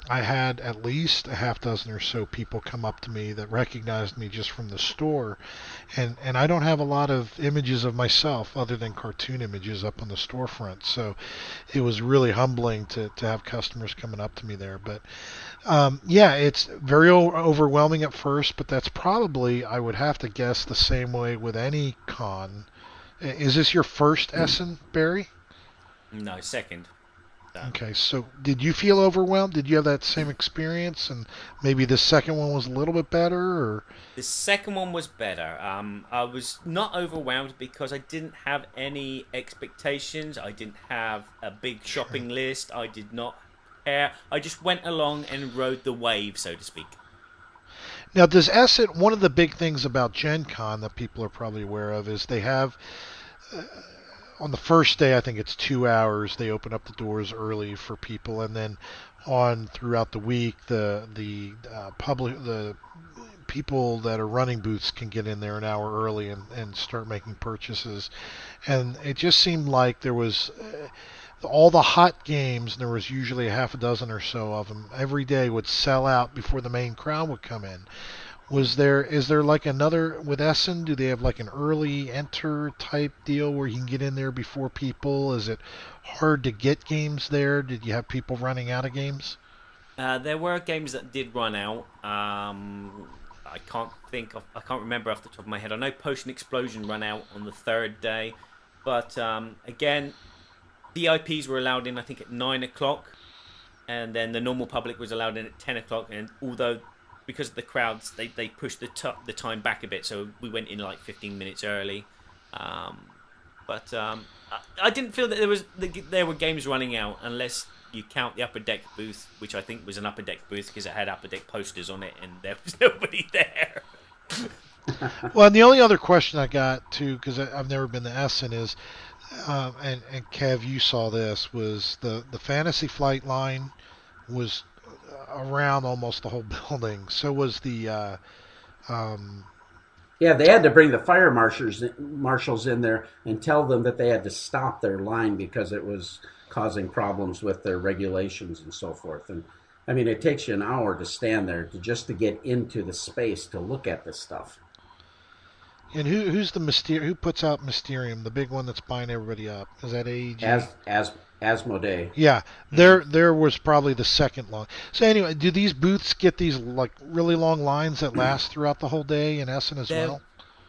I had at least a half dozen or so people come up to me that recognized me just from the store, and I don't have a lot of images of myself other than cartoon images up on the storefront, so it was really humbling to have customers coming up to me there. But yeah, it's very overwhelming at first, but that's probably, I would have to guess, the same way with any con. Is this your first Essen, Barry? No, second. Okay, so did you feel overwhelmed? Did you have that same experience, and maybe the second one was a little bit better? Or the second one was better. I was not overwhelmed because I didn't have any expectations. I didn't have a big shopping list. I did not care. I just went along and rode the wave, so to speak. Now, does Essen, one of the big things about Gen Con that people are probably aware of is they have... on the first day, I think it's 2 hours. They open up the doors early for people, and then on throughout the week, the people that are running booths can get in there an hour early and start making purchases. And it just seemed like there was all the hot games. There was usually a half a dozen or so of them every day would sell out before the main crowd would come in. Is there like another with Essen? Do they have like an early enter type deal where you can get in there before people? Is it hard to get games there? Did you have people running out of games? There were games that did run out. I can't remember off the top of my head. I know Potion Explosion ran out on the third day, but again, VIPs were allowed in I think at 9 o'clock, and then the normal public was allowed in at 10 o'clock. And although because of the crowds, they pushed the time back a bit, so we went in like 15 minutes early. But I didn't feel that there were games running out unless you count the upper deck booth, which I think was an upper deck booth because it had upper deck posters on it, and there was nobody there. Well, and the only other question I got too, because I've never been to Essen, is, and Kev, you saw this, was the Fantasy Flight line was around almost the whole building. So was the Yeah, they had to bring the fire marshals in there and tell them that they had to stop their line because it was causing problems with their regulations and so forth. And I mean, it takes you an hour to stand there just to get into the space to look at this stuff. And who's the who puts out Mysterium, the big one that's buying everybody up? Is that AEG? Asmodee. Yeah, there was probably the second long. So anyway, do these booths get these like really long lines that last throughout the whole day in Essen as well?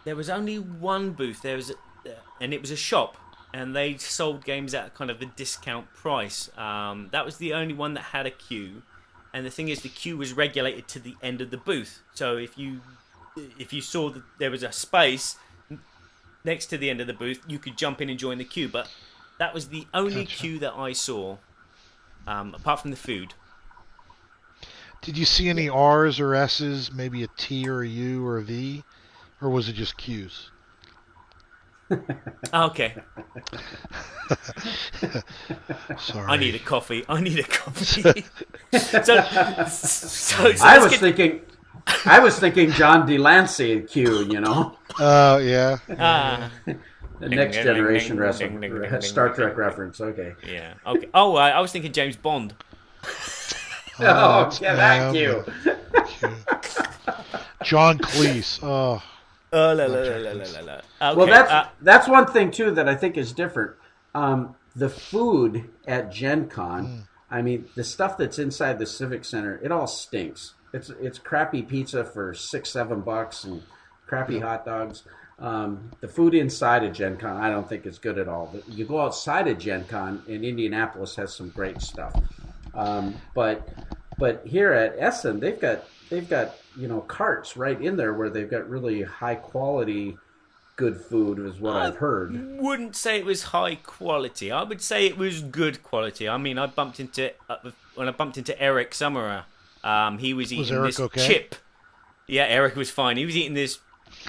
There was only one booth. And it was a shop, and they sold games at kind of a discount price. That was the only one that had a queue, and the thing is, the queue was regulated to the end of the booth. So if you saw that there was a space next to the end of the booth, you could jump in and join the queue. But that was the only queue that I saw, apart from the food. Did you see any R's or S's, maybe a T or a U or a V, or was it just Q's? Okay. Sorry. I need a coffee. so I was thinking John Delancey Q, you know. Oh, yeah. The Next Generation wrestling, Star Trek reference. Okay. Yeah. Okay. Oh, I was thinking James Bond. Oh, yeah, that Q. John Cleese. Oh. La. Okay, well, that's one thing too that I think is different. The food at Gen Con, I mean, the stuff that's inside the Civic Center, it all stinks. It's crappy pizza for $6-7 and crappy hot dogs. The food inside of Gen Con, I don't think is good at all. But you go outside of Gen Con, and Indianapolis has some great stuff. But here at Essen, they've got carts right in there where they've got really high quality good food is what I've heard. I wouldn't say it was high quality. I would say it was good quality. I mean, when I bumped into Eric Summerer, he was eating this chip. Yeah, Eric was fine. He was eating this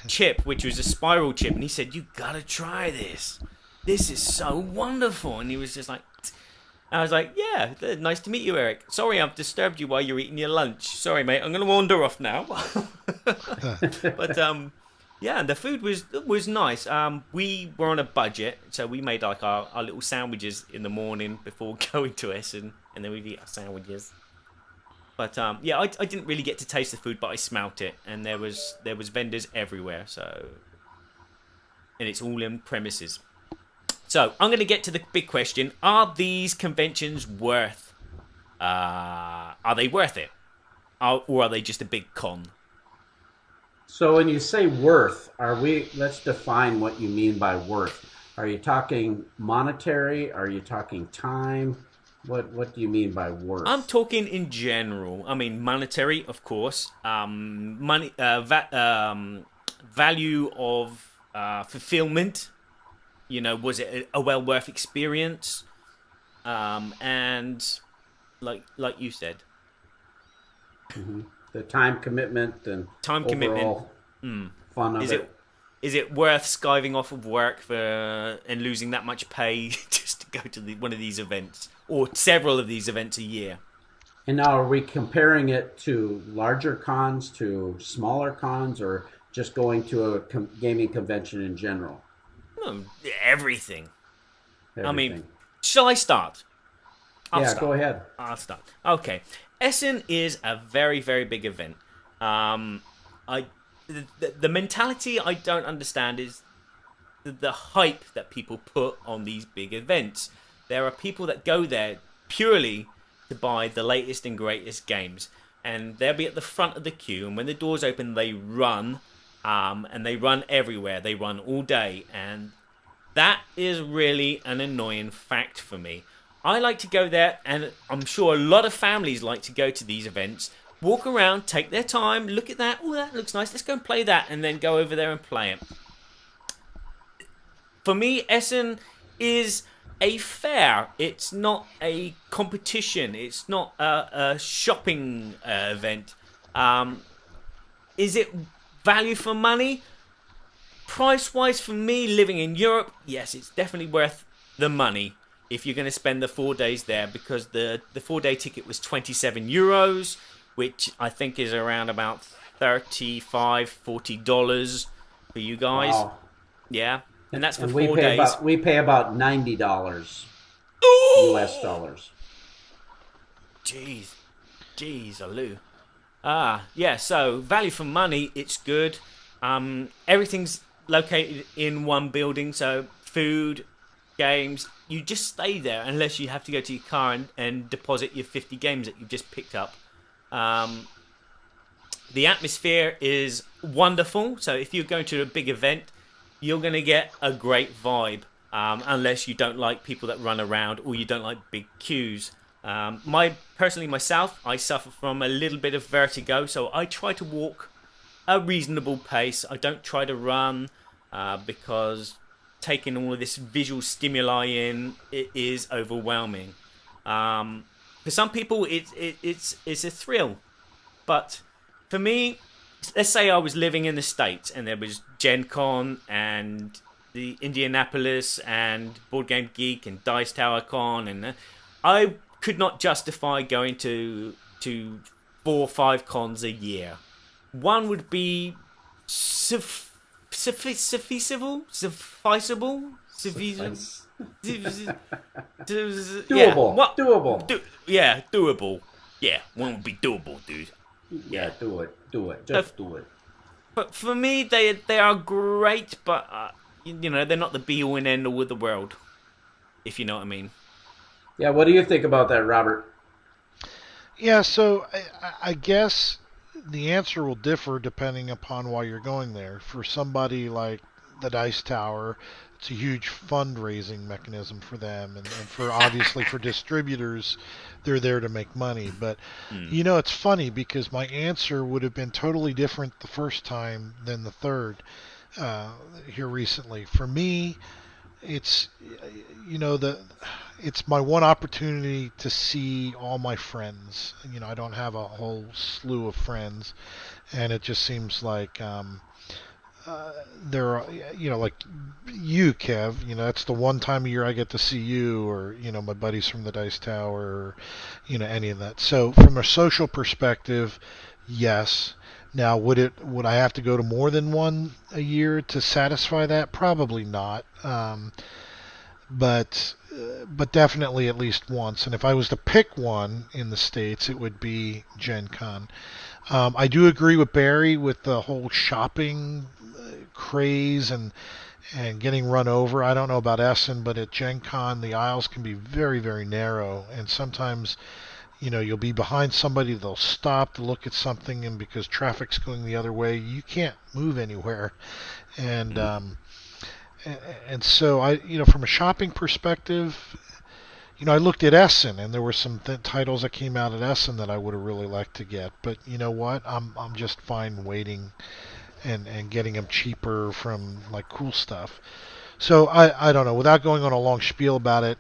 chip, which was a spiral chip, and he said, "You gotta try this. This is so wonderful." And he was just like, I was like, "Yeah, nice to meet you, Eric. Sorry I've disturbed you while you're eating your lunch. Sorry, mate. I'm gonna wander off now." But yeah, and the food was nice. We were on a budget, so we made like our little sandwiches in the morning before going to Essen, and then we'd eat our sandwiches. But yeah, I didn't really get to taste the food, but I smelt it, and there was vendors everywhere. So, and it's all in premises. So I'm going to get to the big question: are these conventions worth? Are they worth it, or are they just a big con? So when you say worth, let's define what you mean by worth. Are you talking monetary? Are you talking time? What do you mean by worth? I'm talking in general. I mean monetary, of course. Money, value of fulfillment. You know, was it a well worth experience? And like you said, the time commitment and overall fun of it. Is it worth skiving off of work and losing that much pay just to go to one of these events or several of these events a year? And now, are we comparing it to larger cons, to smaller cons, or just going to a gaming convention in general? Everything. I mean, shall I start? I'll start. Go ahead. I'll start. Okay. Essen is a very, very big event. I the mentality I don't understand is the hype that people put on these big events. There are people that go there purely to buy the latest and greatest games, and they'll be at the front of the queue. And when the doors open, they run, and they run everywhere. They run all day, and that is really an annoying fact for me. I like to go there, and I'm sure a lot of families like to go to these events, walk around, take their time, look at that. Oh, that looks nice. Let's go and play that, and then go over there and play it. For me, Essen is a fair. It's not a competition. It's not a shopping event. Is it value for money? Price-wise, for me, living in Europe, yes, it's definitely worth the money if you're going to spend the 4 days there, because the 4-day ticket was €27, which I think is around about $35-40 for you guys. Wow. Yeah. And that's for and 4 days. We pay about $90 US dollars. Jeez, Aloo. Yeah. So value for money, it's good. Everything's located in one building, so food, games. You just stay there unless you have to go to your car and deposit your 50 games that you've just picked up. The atmosphere is wonderful. So if you're going to a big event, you're going to get a great vibe, unless you don't like people that run around or you don't like big queues. Personally, myself, I suffer from a little bit of vertigo, so I try to walk a reasonable pace. I don't try to run, because taking all of this visual stimuli in, it is overwhelming. For some people, it's a thrill, but for me, let's say I was living in the States and there was Gen Con and the Indianapolis and Board Game Geek and Dice Tower Con, and I could not justify going to 4 or 5 cons a year. One would be sufficeable. Doable. Doable. Yeah, one would be doable, dude. Yeah, do it. Just do it. But for me, they are great, but they're not the be all and end all of the world, if you know what I mean. Yeah, what do you think about that, Robert? Yeah, so I guess the answer will differ depending upon why you're going there. For somebody like the Dice Tower, it's a huge fundraising mechanism for them, and for obviously for distributors, they're there to make money. But it's funny because my answer would have been totally different the first time than the third here recently. For me, it's it's my one opportunity to see all my friends. I don't have a whole slew of friends, and it just seems like there are, like you, Kev, that's the one time a year I get to see you, or, my buddies from the Dice Tower, or, any of that. So from a social perspective, yes. Now, would I have to go to more than one a year to satisfy that? Probably not. But definitely at least once. And if I was to pick one in the States, it would be Gen Con. I do agree with Barry with the whole shopping craze and getting run over. I don't know about Essen, but at Gen Con, the aisles can be very, very narrow. And sometimes, you'll be behind somebody, they'll stop to look at something, and because traffic's going the other way, you can't move anywhere. And so from a shopping perspective, I looked at Essen, and there were some titles that came out at Essen that I would have really liked to get. But you know what? I'm just fine waiting and getting them cheaper from like cool stuff. So I don't know. Without going on a long spiel about it,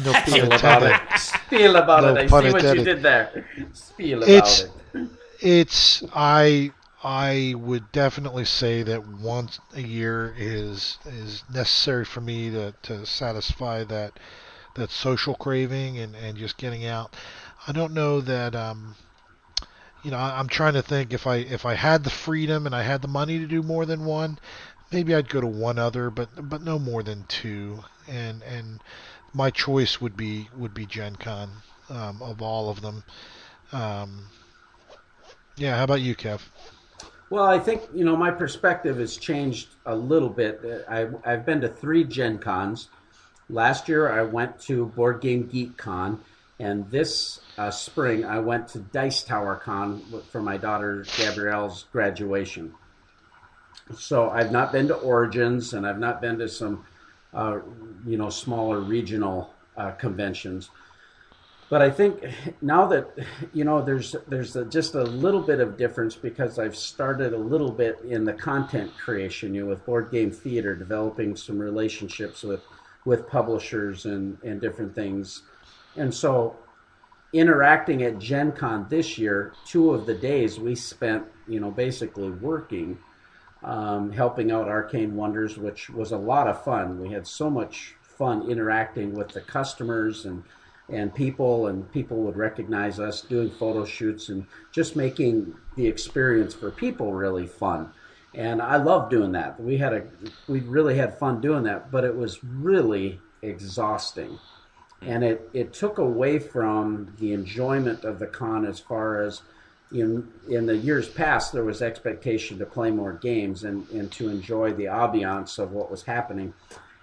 no Spiel about it. Spiel about No it. I pun see what you intended. did there. Spiel about it. I would definitely say that once a year is necessary for me to satisfy that social craving and just getting out. I don't know that I'm trying to think if I had the freedom and I had the money to do more than one, maybe I'd go to one other, but no more than two. And my choice would be Gen Con of all of them. Yeah, how about you, Kev? Well, I think, my perspective has changed a little bit. I've been to 3 Gen Cons. Last year I went to Board Game Geek Con, and this spring I went to Dice Tower Con for my daughter Gabrielle's graduation. So I've not been to Origins, and I've not been to some, smaller regional conventions. But I think now that, there's just a little bit of difference because I've started a little bit in the content creation, with Board Game Theater, developing some relationships with publishers and different things. And so interacting at Gen Con this year, 2 of the days we spent, basically working, helping out Arcane Wonders, which was a lot of fun. We had so much fun interacting with the customers and people would recognize us, doing photo shoots and just making the experience for people really fun. And I love doing that. We really had fun doing that, but it was really exhausting. And it took away from the enjoyment of the con, as far as in the years past, there was expectation to play more games and to enjoy the ambiance of what was happening.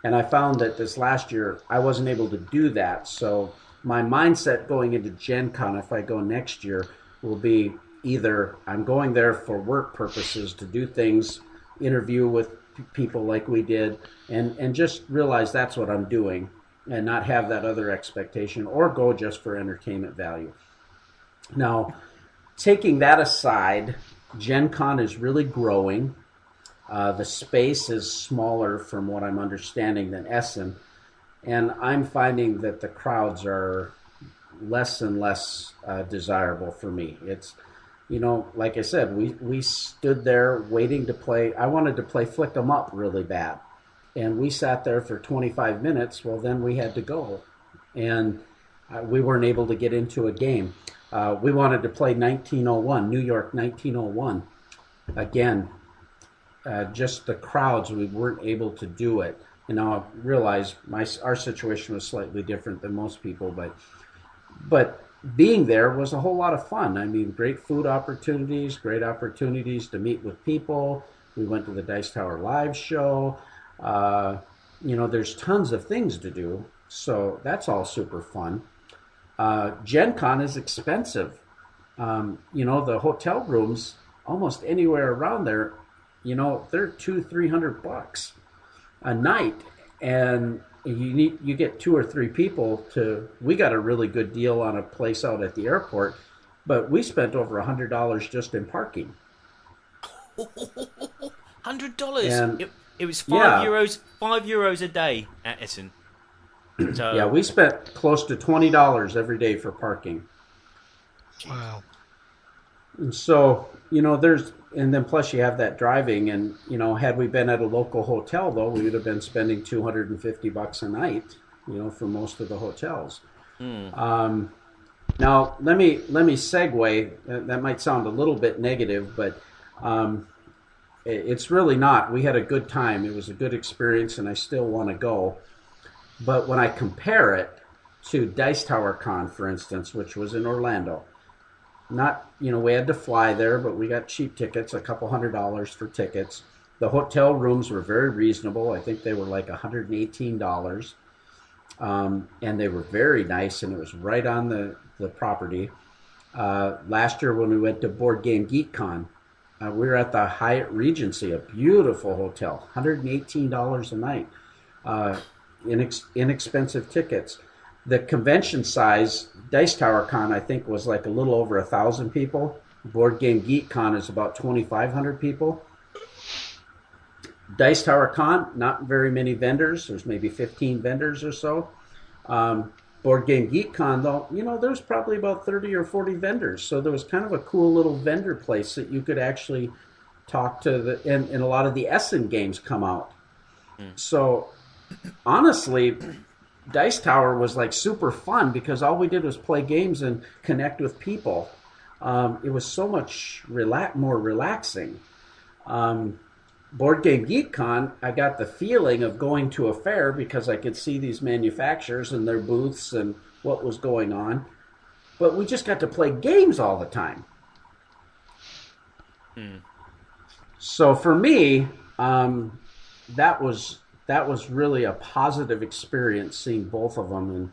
And I found that this last year, I wasn't able to do that. So my mindset going into Gen Con, if I go next year, will be either I'm going there for work purposes to do things, interview with people like we did, and just realize that's what I'm doing and not have that other expectation, or go just for entertainment value. Now, taking that aside, Gen Con is really growing. The space is smaller, from what I'm understanding, than Essen. And I'm finding that the crowds are less and less desirable for me. It's, like I said, we stood there waiting to play. I wanted to play Flick 'em Up really bad. And we sat there for 25 minutes. Well, then we had to go. And we weren't able to get into a game. We wanted to play 1901, New York 1901. Again, just the crowds, we weren't able to do it. And now I realize our situation was slightly different than most people, but being there was a whole lot of fun. I mean, great food opportunities, great opportunities to meet with people. We went to the Dice Tower live show. There's tons of things to do, so that's all super fun. Gen Con is expensive. The hotel rooms almost anywhere around there, they're $200-300 a night, and you get 2 or 3 people we got a really good deal on a place out at the airport, but we spent over $100 just in parking. $100. It was €5 a day at Essen. So, yeah, we spent close to $20 every day for parking. Wow. And so, and then plus you have that driving, and, had we been at a local hotel, though, we would have been spending $250 a night, for most of the hotels. Now, let me segue. That might sound a little bit negative, but it's really not. We had a good time. It was a good experience, and I still want to go. But when I compare it to Dice Tower Con, for instance, which was in Orlando, we had to fly there, but we got cheap tickets, a couple $100 for tickets. The hotel rooms were very reasonable. I think they were like $118. And they were very nice, and it was right on the property. Last year when we went to Board Game Geek Con, we were at the Hyatt Regency, a beautiful hotel, $118 a night. Inexpensive tickets. The convention size, Dice Tower Con, I think, was like a little over 1,000 people. Board Game Geek Con is about 2,500 people. Dice Tower Con, not very many vendors. There's maybe 15 vendors or so. Board Game Geek Con, though, there's probably about 30 or 40 vendors. So there was kind of a cool little vendor place that you could actually talk to, and a lot of the Essen games come out. So honestly, Dice Tower was like super fun because all we did was play games and connect with people. It was so much more relaxing. Board Game Geek Con, I got the feeling of going to a fair because I could see these manufacturers and their booths and what was going on. But we just got to play games all the time. So for me, that was really a positive experience seeing both of them. And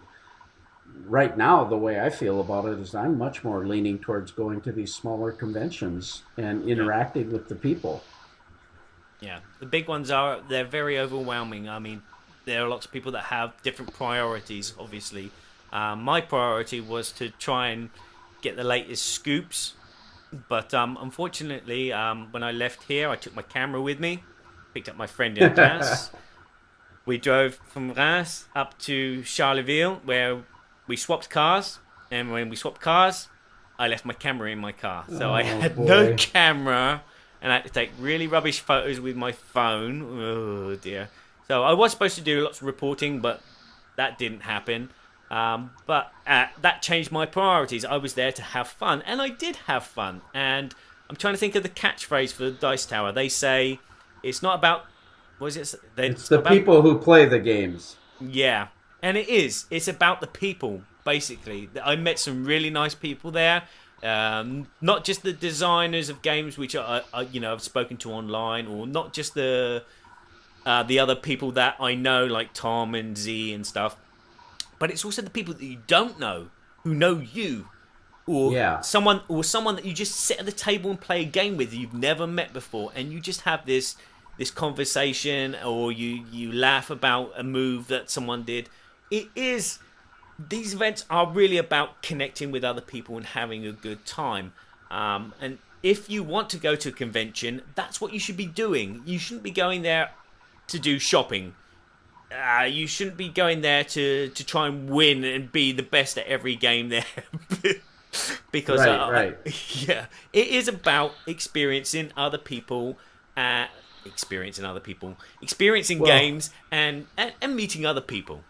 right now, the way I feel about it is I'm much more leaning towards going to these smaller conventions and interacting with the people. Yeah, the big ones they're very overwhelming. I mean, there are lots of people that have different priorities, obviously. My priority was to try and get the latest scoops, but unfortunately, when I left here, I took my camera with me, picked up my friend in Reims. We drove from Reims up to Charleville, where we swapped cars, and when we swapped cars, I left my camera in my car. So I had no camera, and I had to take really rubbish photos with my phone. Oh, dear. So I was supposed to do lots of reporting, but that didn't happen. But that changed my priorities. I was there to have fun, and I did have fun. And I'm trying to think of the catchphrase for the Dice Tower. They say, it's not about... What is it? It's the people who play the games. Yeah, and it is. It's about the people, basically. I met some really nice people there. Not just the designers of games, which I've spoken to online, or not just the other people that I know, like Tom and Z and stuff. But it's also the people that you don't know, who know you, or someone that you just sit at the table and play a game with that you've never met before, and you just have this conversation, or you laugh about a move that someone did. These events are really about connecting with other people and having a good time. And if you want to go to a convention, that's what you should be doing. You shouldn't be going there to do shopping. You shouldn't be going there to try and win and be the best at every game there. Because it is about experiencing games and meeting other people.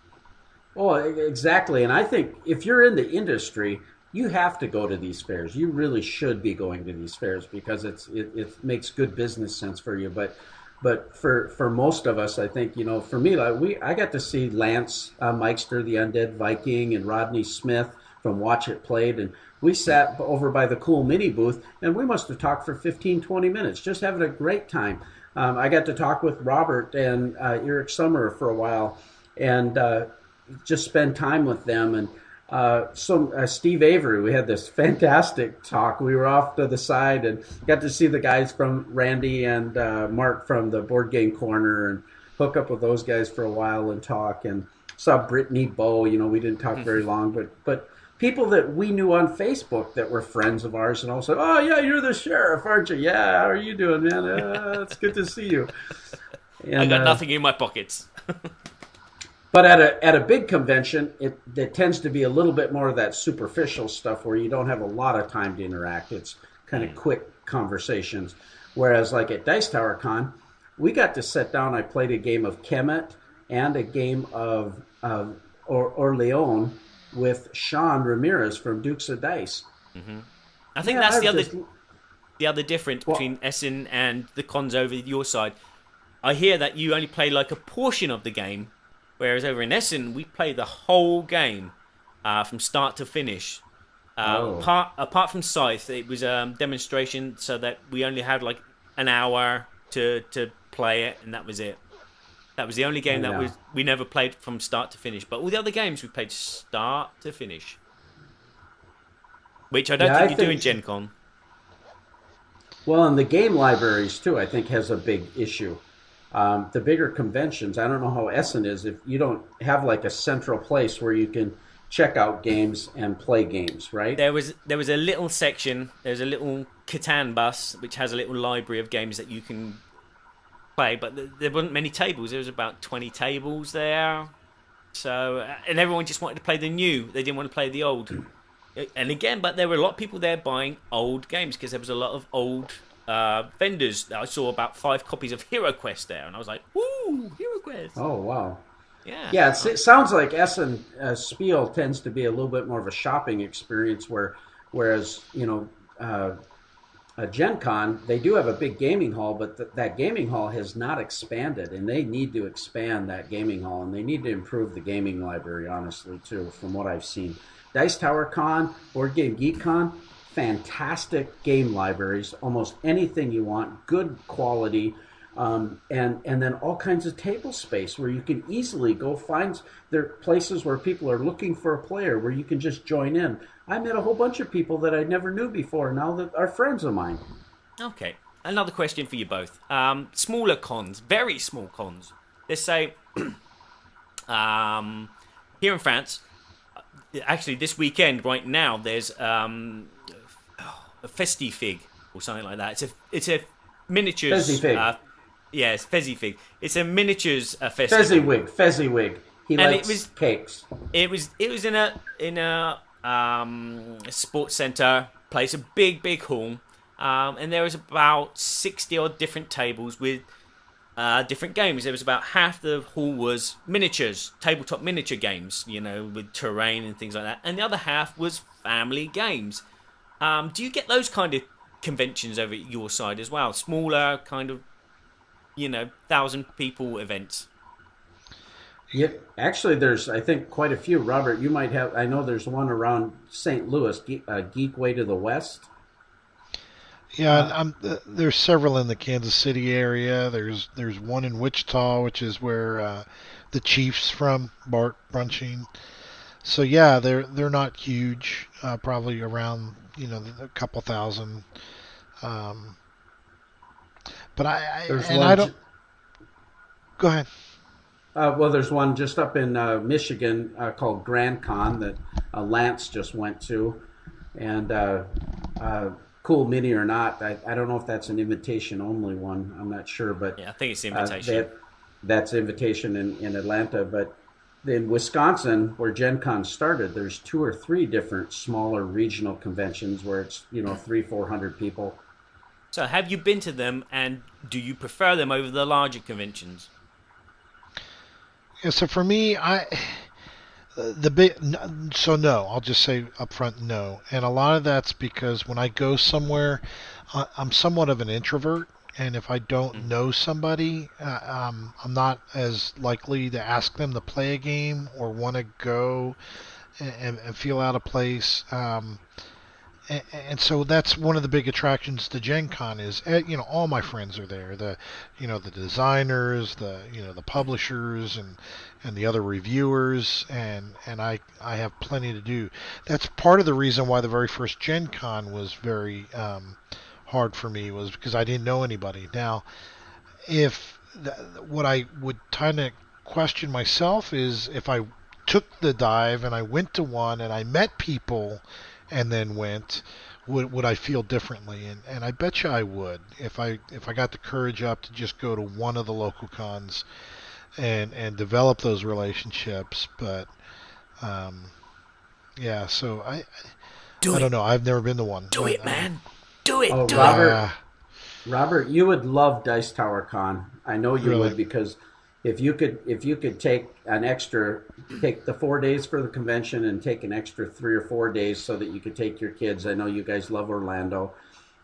Oh, exactly. And I think if you're in the industry, you have to go to these fairs. You really should be going to these fairs because it makes good business sense for you. But for most of us, I think, for me, I got to see Lance Meister, the Undead Viking, and Rodney Smith from Watch It Played, and we sat over by the Cool Mini booth, and we must have talked for 15, 20 minutes, just having a great time. I got to talk with Robert and Eric Summer for a while, and just spend time with them. And Steve Avery, we had this fantastic talk. We were off to the side and got to see the guys from Randy and Mark from the Board Game Corner and hook up with those guys for a while and talk. And saw Brittany Bowe. We didn't talk very long, but people that we knew on Facebook that were friends of ours, and all said, "Oh yeah, you're the sheriff, aren't you? Yeah, how are you doing, man? It's good to see you." And, I got nothing in my pockets. But at a big convention, it tends to be a little bit more of that superficial stuff where you don't have a lot of time to interact. It's kind of quick conversations. Whereas like at Dice Tower Con, we got to sit down. I played a game of Kemet and a game of Orleans with Sean Ramirez from Dukes of Dice. Mm-hmm. I think that's the other difference between Essen and the cons over your side. I hear that you only play like a portion of the game, whereas over in Essen, we play the whole game from start to finish. Apart from Scythe, it was a demonstration so that we only had like an hour to play it, and that was it. That was the only game we never played from start to finish. But all the other games we played start to finish. Which I don't think you do in Gen Con. Well, and the game libraries, too, I think has a big issue. The bigger conventions, I don't know how Essen is, if you don't have like a central place where you can check out games and play games, right? There was a little section, there's a little Catan bus, which has a little library of games that you can play, but there weren't many tables. There was about 20 tables there. So, and everyone just wanted to play the new. They didn't want to play the old. And again, but there were a lot of people there buying old games because there was a lot of old vendors. I saw about 5 copies of Hero Quest there, and I was like, "Woo, Hero Quest!" Oh wow, yeah. It sounds like Essen Speil tends to be a little bit more of a shopping experience, whereas Gen Con, they do have a big gaming hall, but that gaming hall has not expanded, and they need to expand that gaming hall, and they need to improve the gaming library, honestly, too, from what I've seen. Dice Tower Con, Board Game Geek Con, fantastic game libraries, almost anything you want, good quality, and then all kinds of table space where you can easily go find. There are places where people are looking for a player where you can just join in. I met a whole bunch of people that I never knew before now that are friends of mine. Okay, another question for you both. Smaller cons, very small cons. Let's say here in France, actually this weekend right now, there's a Festifig or something like that. It's a miniatures. Festifig. Yeah, it's Festifig. It's a miniatures festival. Fezziwig. He And likes cakes. It was in a sports center place, a big hall, and there was about 60 odd different tables with different games. There was about half the hall was miniatures, tabletop miniature games, with terrain and things like that, and the other half was family games. Do you get those kind of conventions over at your side as well? Smaller kind of 1,000 people events. Yeah, actually, there's, I think, quite a few. Robert, you might have. I know there's one around St. Louis, Geek Way to the West. Yeah, there's several in the Kansas City area. There's one in Wichita, which is where the Chiefs from, Bart Brunching. So yeah, they're not huge. Probably around a couple thousand. But I don't. Go ahead. Well, there's one just up in Michigan called Grand Con that Lance just went to, and Cool Mini or not, I don't know if that's an invitation only one. I'm not sure, but yeah, I think it's invitation. That's invitation in Atlanta, but in Wisconsin, where Gen Con started, there's 2 or 3 different smaller regional conventions where it's 300-400 people. So, have you been to them, and do you prefer them over the larger conventions? Yeah, so for me, no. I'll just say up front, no. And a lot of that's because when I go somewhere, I'm somewhat of an introvert, and if I don't know somebody, I'm not as likely to ask them to play a game or want to go and feel out of place. And so that's one of the big attractions to Gen Con is, all my friends are there. The designers, the publishers, and the other reviewers, and I have plenty to do. That's part of the reason why the very first Gen Con was very hard for me, was because I didn't know anybody. Now, what I would kind of question myself is if I took the dive and I went to one and I met people and then went, would I feel differently? And I bet you I would if I got the courage up to just go to one of the local cons and develop those relationships. But yeah, so I don't know. I've never been to one. Do it, man. Do it. Do Robert, Robert, you would love Dice Tower Con. I know you Really? would, because if you could take the 4 days for the convention and take an extra 3 or 4 days so that you could take your kids. I know you guys love Orlando.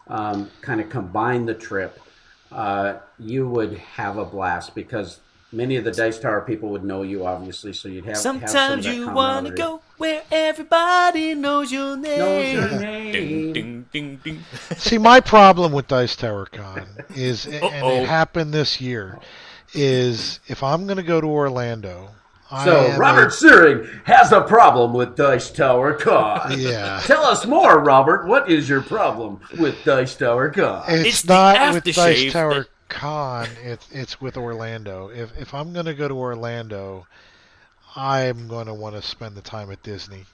Kind of combine the trip. You would have a blast, because many of the Dice Tower people would know you, obviously, so you'd have Sometimes some of that you want to camaraderie. go where everybody knows your name. Knows your Ding, name. ding, ding, ding. See, my problem with Dice Tower Con is, and it happened this year, is if I'm going to go to Orlando. So Robert Searing has a problem with Dice Tower Con. Yeah. Tell us more, Robert. What is your problem with Dice Tower Con? It's the not with aftershave Dice Tower that- Con. It's with Orlando. If I'm going to go to Orlando, I'm going to want to spend the time at Disney.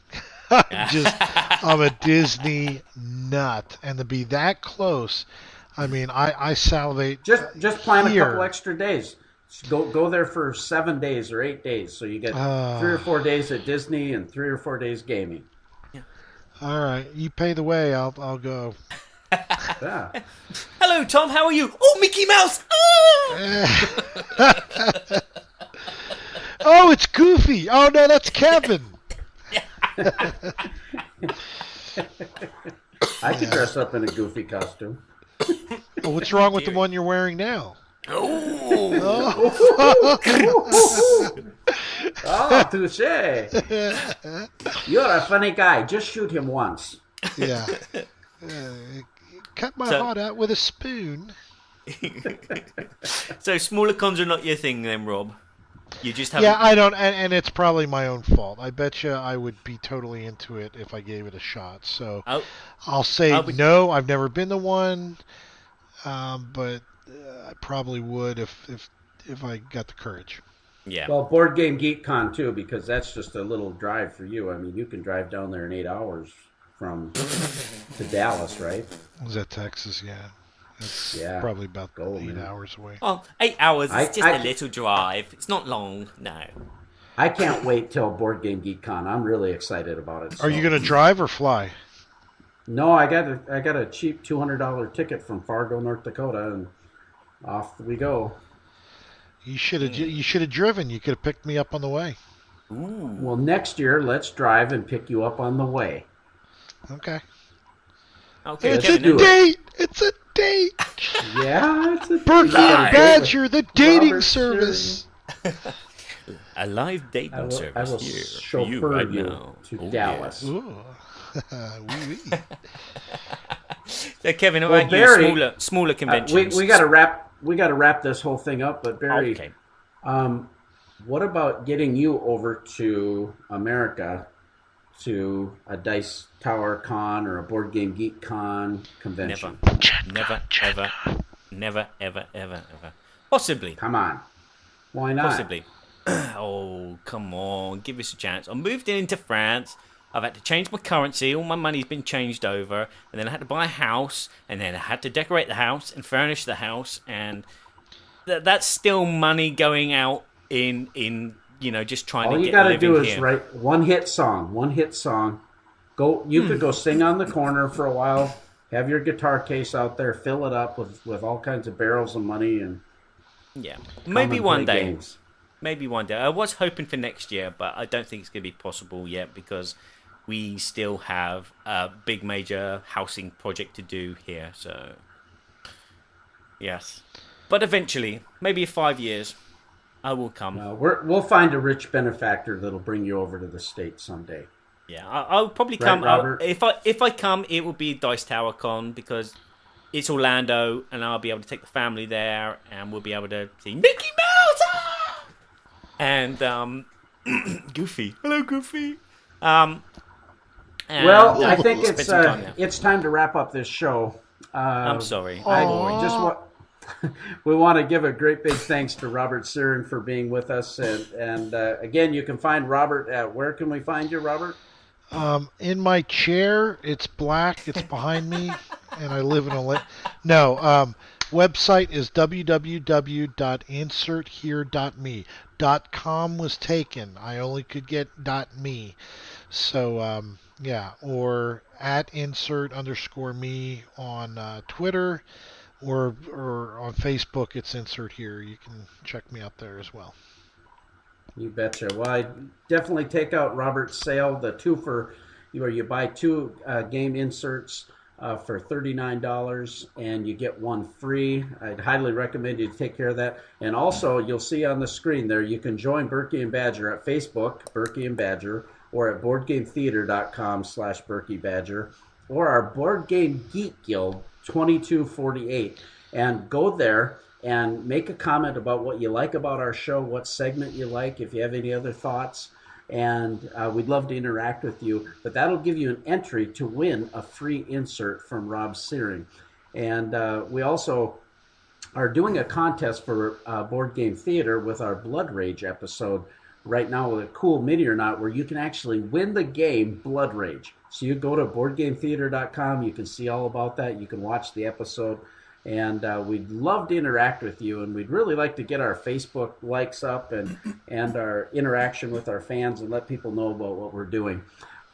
I'm a Disney nut, and to be that close, I mean, I salivate. Just plan here. a couple extra days. Go there for 7 days or 8 days, so you get 3 or 4 days at Disney and 3 or 4 days gaming. All right, you pay the way. I'll go. Yeah. Hello, Tom. How are you? Oh, Mickey Mouse. Oh, it's Goofy. Oh no, that's Kevin. I could dress up in a Goofy costume. Oh, what's wrong with the one you're wearing now? Oh, touche. You're a funny guy. Just shoot him once. Yeah. Cut my heart out with a spoon. So smaller cons are not your thing then, Rob? You just have. Yeah, I don't, and it's probably my own fault. I bet you I would be totally into it if I gave it a shot. So I'll say no. I've never been to one, but I probably would if I got the courage. Yeah. Well, Board Game Geek Con too, because that's just a little drive for you. I mean, you can drive down there in 8 hours from to Dallas, right? Is that Texas? Yeah. It's probably about 8 hours away. Oh, 8 hours is just a little drive. It's not long, no. I can't wait till Board Game Geek Con. I'm really excited about it. Are you going to drive or fly? No, I got a cheap $200 ticket from Fargo, North Dakota, and off we go. You should have driven. You could have picked me up on the way. Ooh. Well, next year let's drive and pick you up on the way. Okay. Okay. It's a date. It's a date. Yeah, it's a Burky and Badger, the dating service. A live dating service I will here chauffeur for you right you now. to Dallas. Ooh. Oui. So Kevin, what about Barry, you? Smaller conventions. We got to wrap this whole thing up. But Barry, okay. What about getting you over to America to a Dice Tower Con or a Board Game Geek Con convention? Never, ever. Possibly. Come on. Why not? Possibly. Oh, come on. Give us a chance. I moved into France. I've had to change my currency. All my money's been changed over. And then I had to buy a house. And then I had to decorate the house and furnish the house. And that's still money going out in just trying to get a living here. All you got to do is write one hit song. You could go sing on the corner for a while. Have your guitar case out there. Fill it up with all kinds of barrels of money. And maybe one day. Games. Maybe one day. I was hoping for next year, but I don't think it's going to be possible yet because we still have a big major housing project to do here. So, yes. But eventually, maybe in 5 years, I will come. We'll find a rich benefactor that'll bring you over to the States someday. Yeah, I'll probably come. If I come, it will be Dice Tower Con because it's Orlando, and I'll be able to take the family there, and we'll be able to see Mickey Mouse and Goofy. Hello, Goofy. I think it's time to wrap up this show. I'm sorry. We want to give a great big thanks to Robert Searing for being with us, and again, you can find Robert at where can we find you, Robert? In my chair. It's black. It's behind me, and I live in a website is www.inserthere.me. .com was taken. I only could get .me. So or at insert_me on Twitter. Or on Facebook, it's Insert Here. You can check me out there as well. You betcha. Well, I definitely take out Robert's sale, the where you buy two game inserts for $39 and you get one free. I'd highly recommend you take care of that. And also, you'll see on the screen there, you can join Burky and Badger at Facebook, Burky and Badger, or at BoardGameTheater.com/BurkyBadger, or our Board Game Geek Guild 2248, and go there and make a comment about what you like about our show, what segment you like, if you have any other thoughts, and we'd love to interact with you. But that'll give you an entry to win a free insert from Rob Searing. And we also are doing a contest for Board Game Theater with our Blood Rage episode right now with a cool mini or not, where you can actually win the game Blood Rage. So you go to BoardGameTheater.com. You can see all about that. You can watch the episode. And we'd love to interact with you. And we'd really like to get our Facebook likes up and our interaction with our fans and let people know about what we're doing.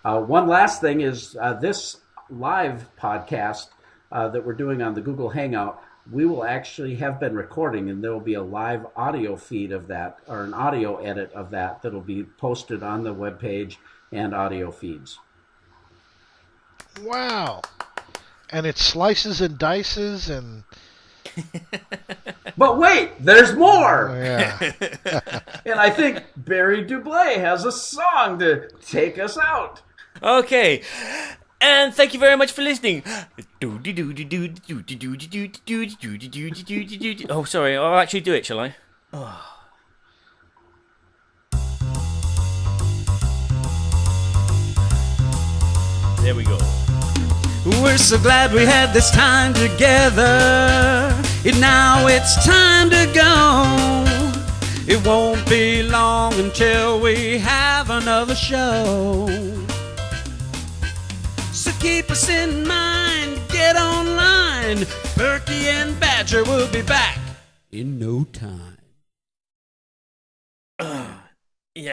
One last thing is this live podcast that we're doing on the Google Hangout, we will actually have been recording, and there will be a live audio feed of that, or an audio edit of that that'll be posted on the webpage and audio feeds. Wow. And it slices and dices and... But wait, there's more! Oh, yeah. And I think Barry Dublé has a song to take us out. Okay. And thank you very much for listening. Oh, sorry. I'll actually do it, shall I? Oh. There we go. We're so glad we had this time together. And now it's time to go. It won't be long until we have another show. So keep us in mind, get online. Burky and Badger will be back in no time.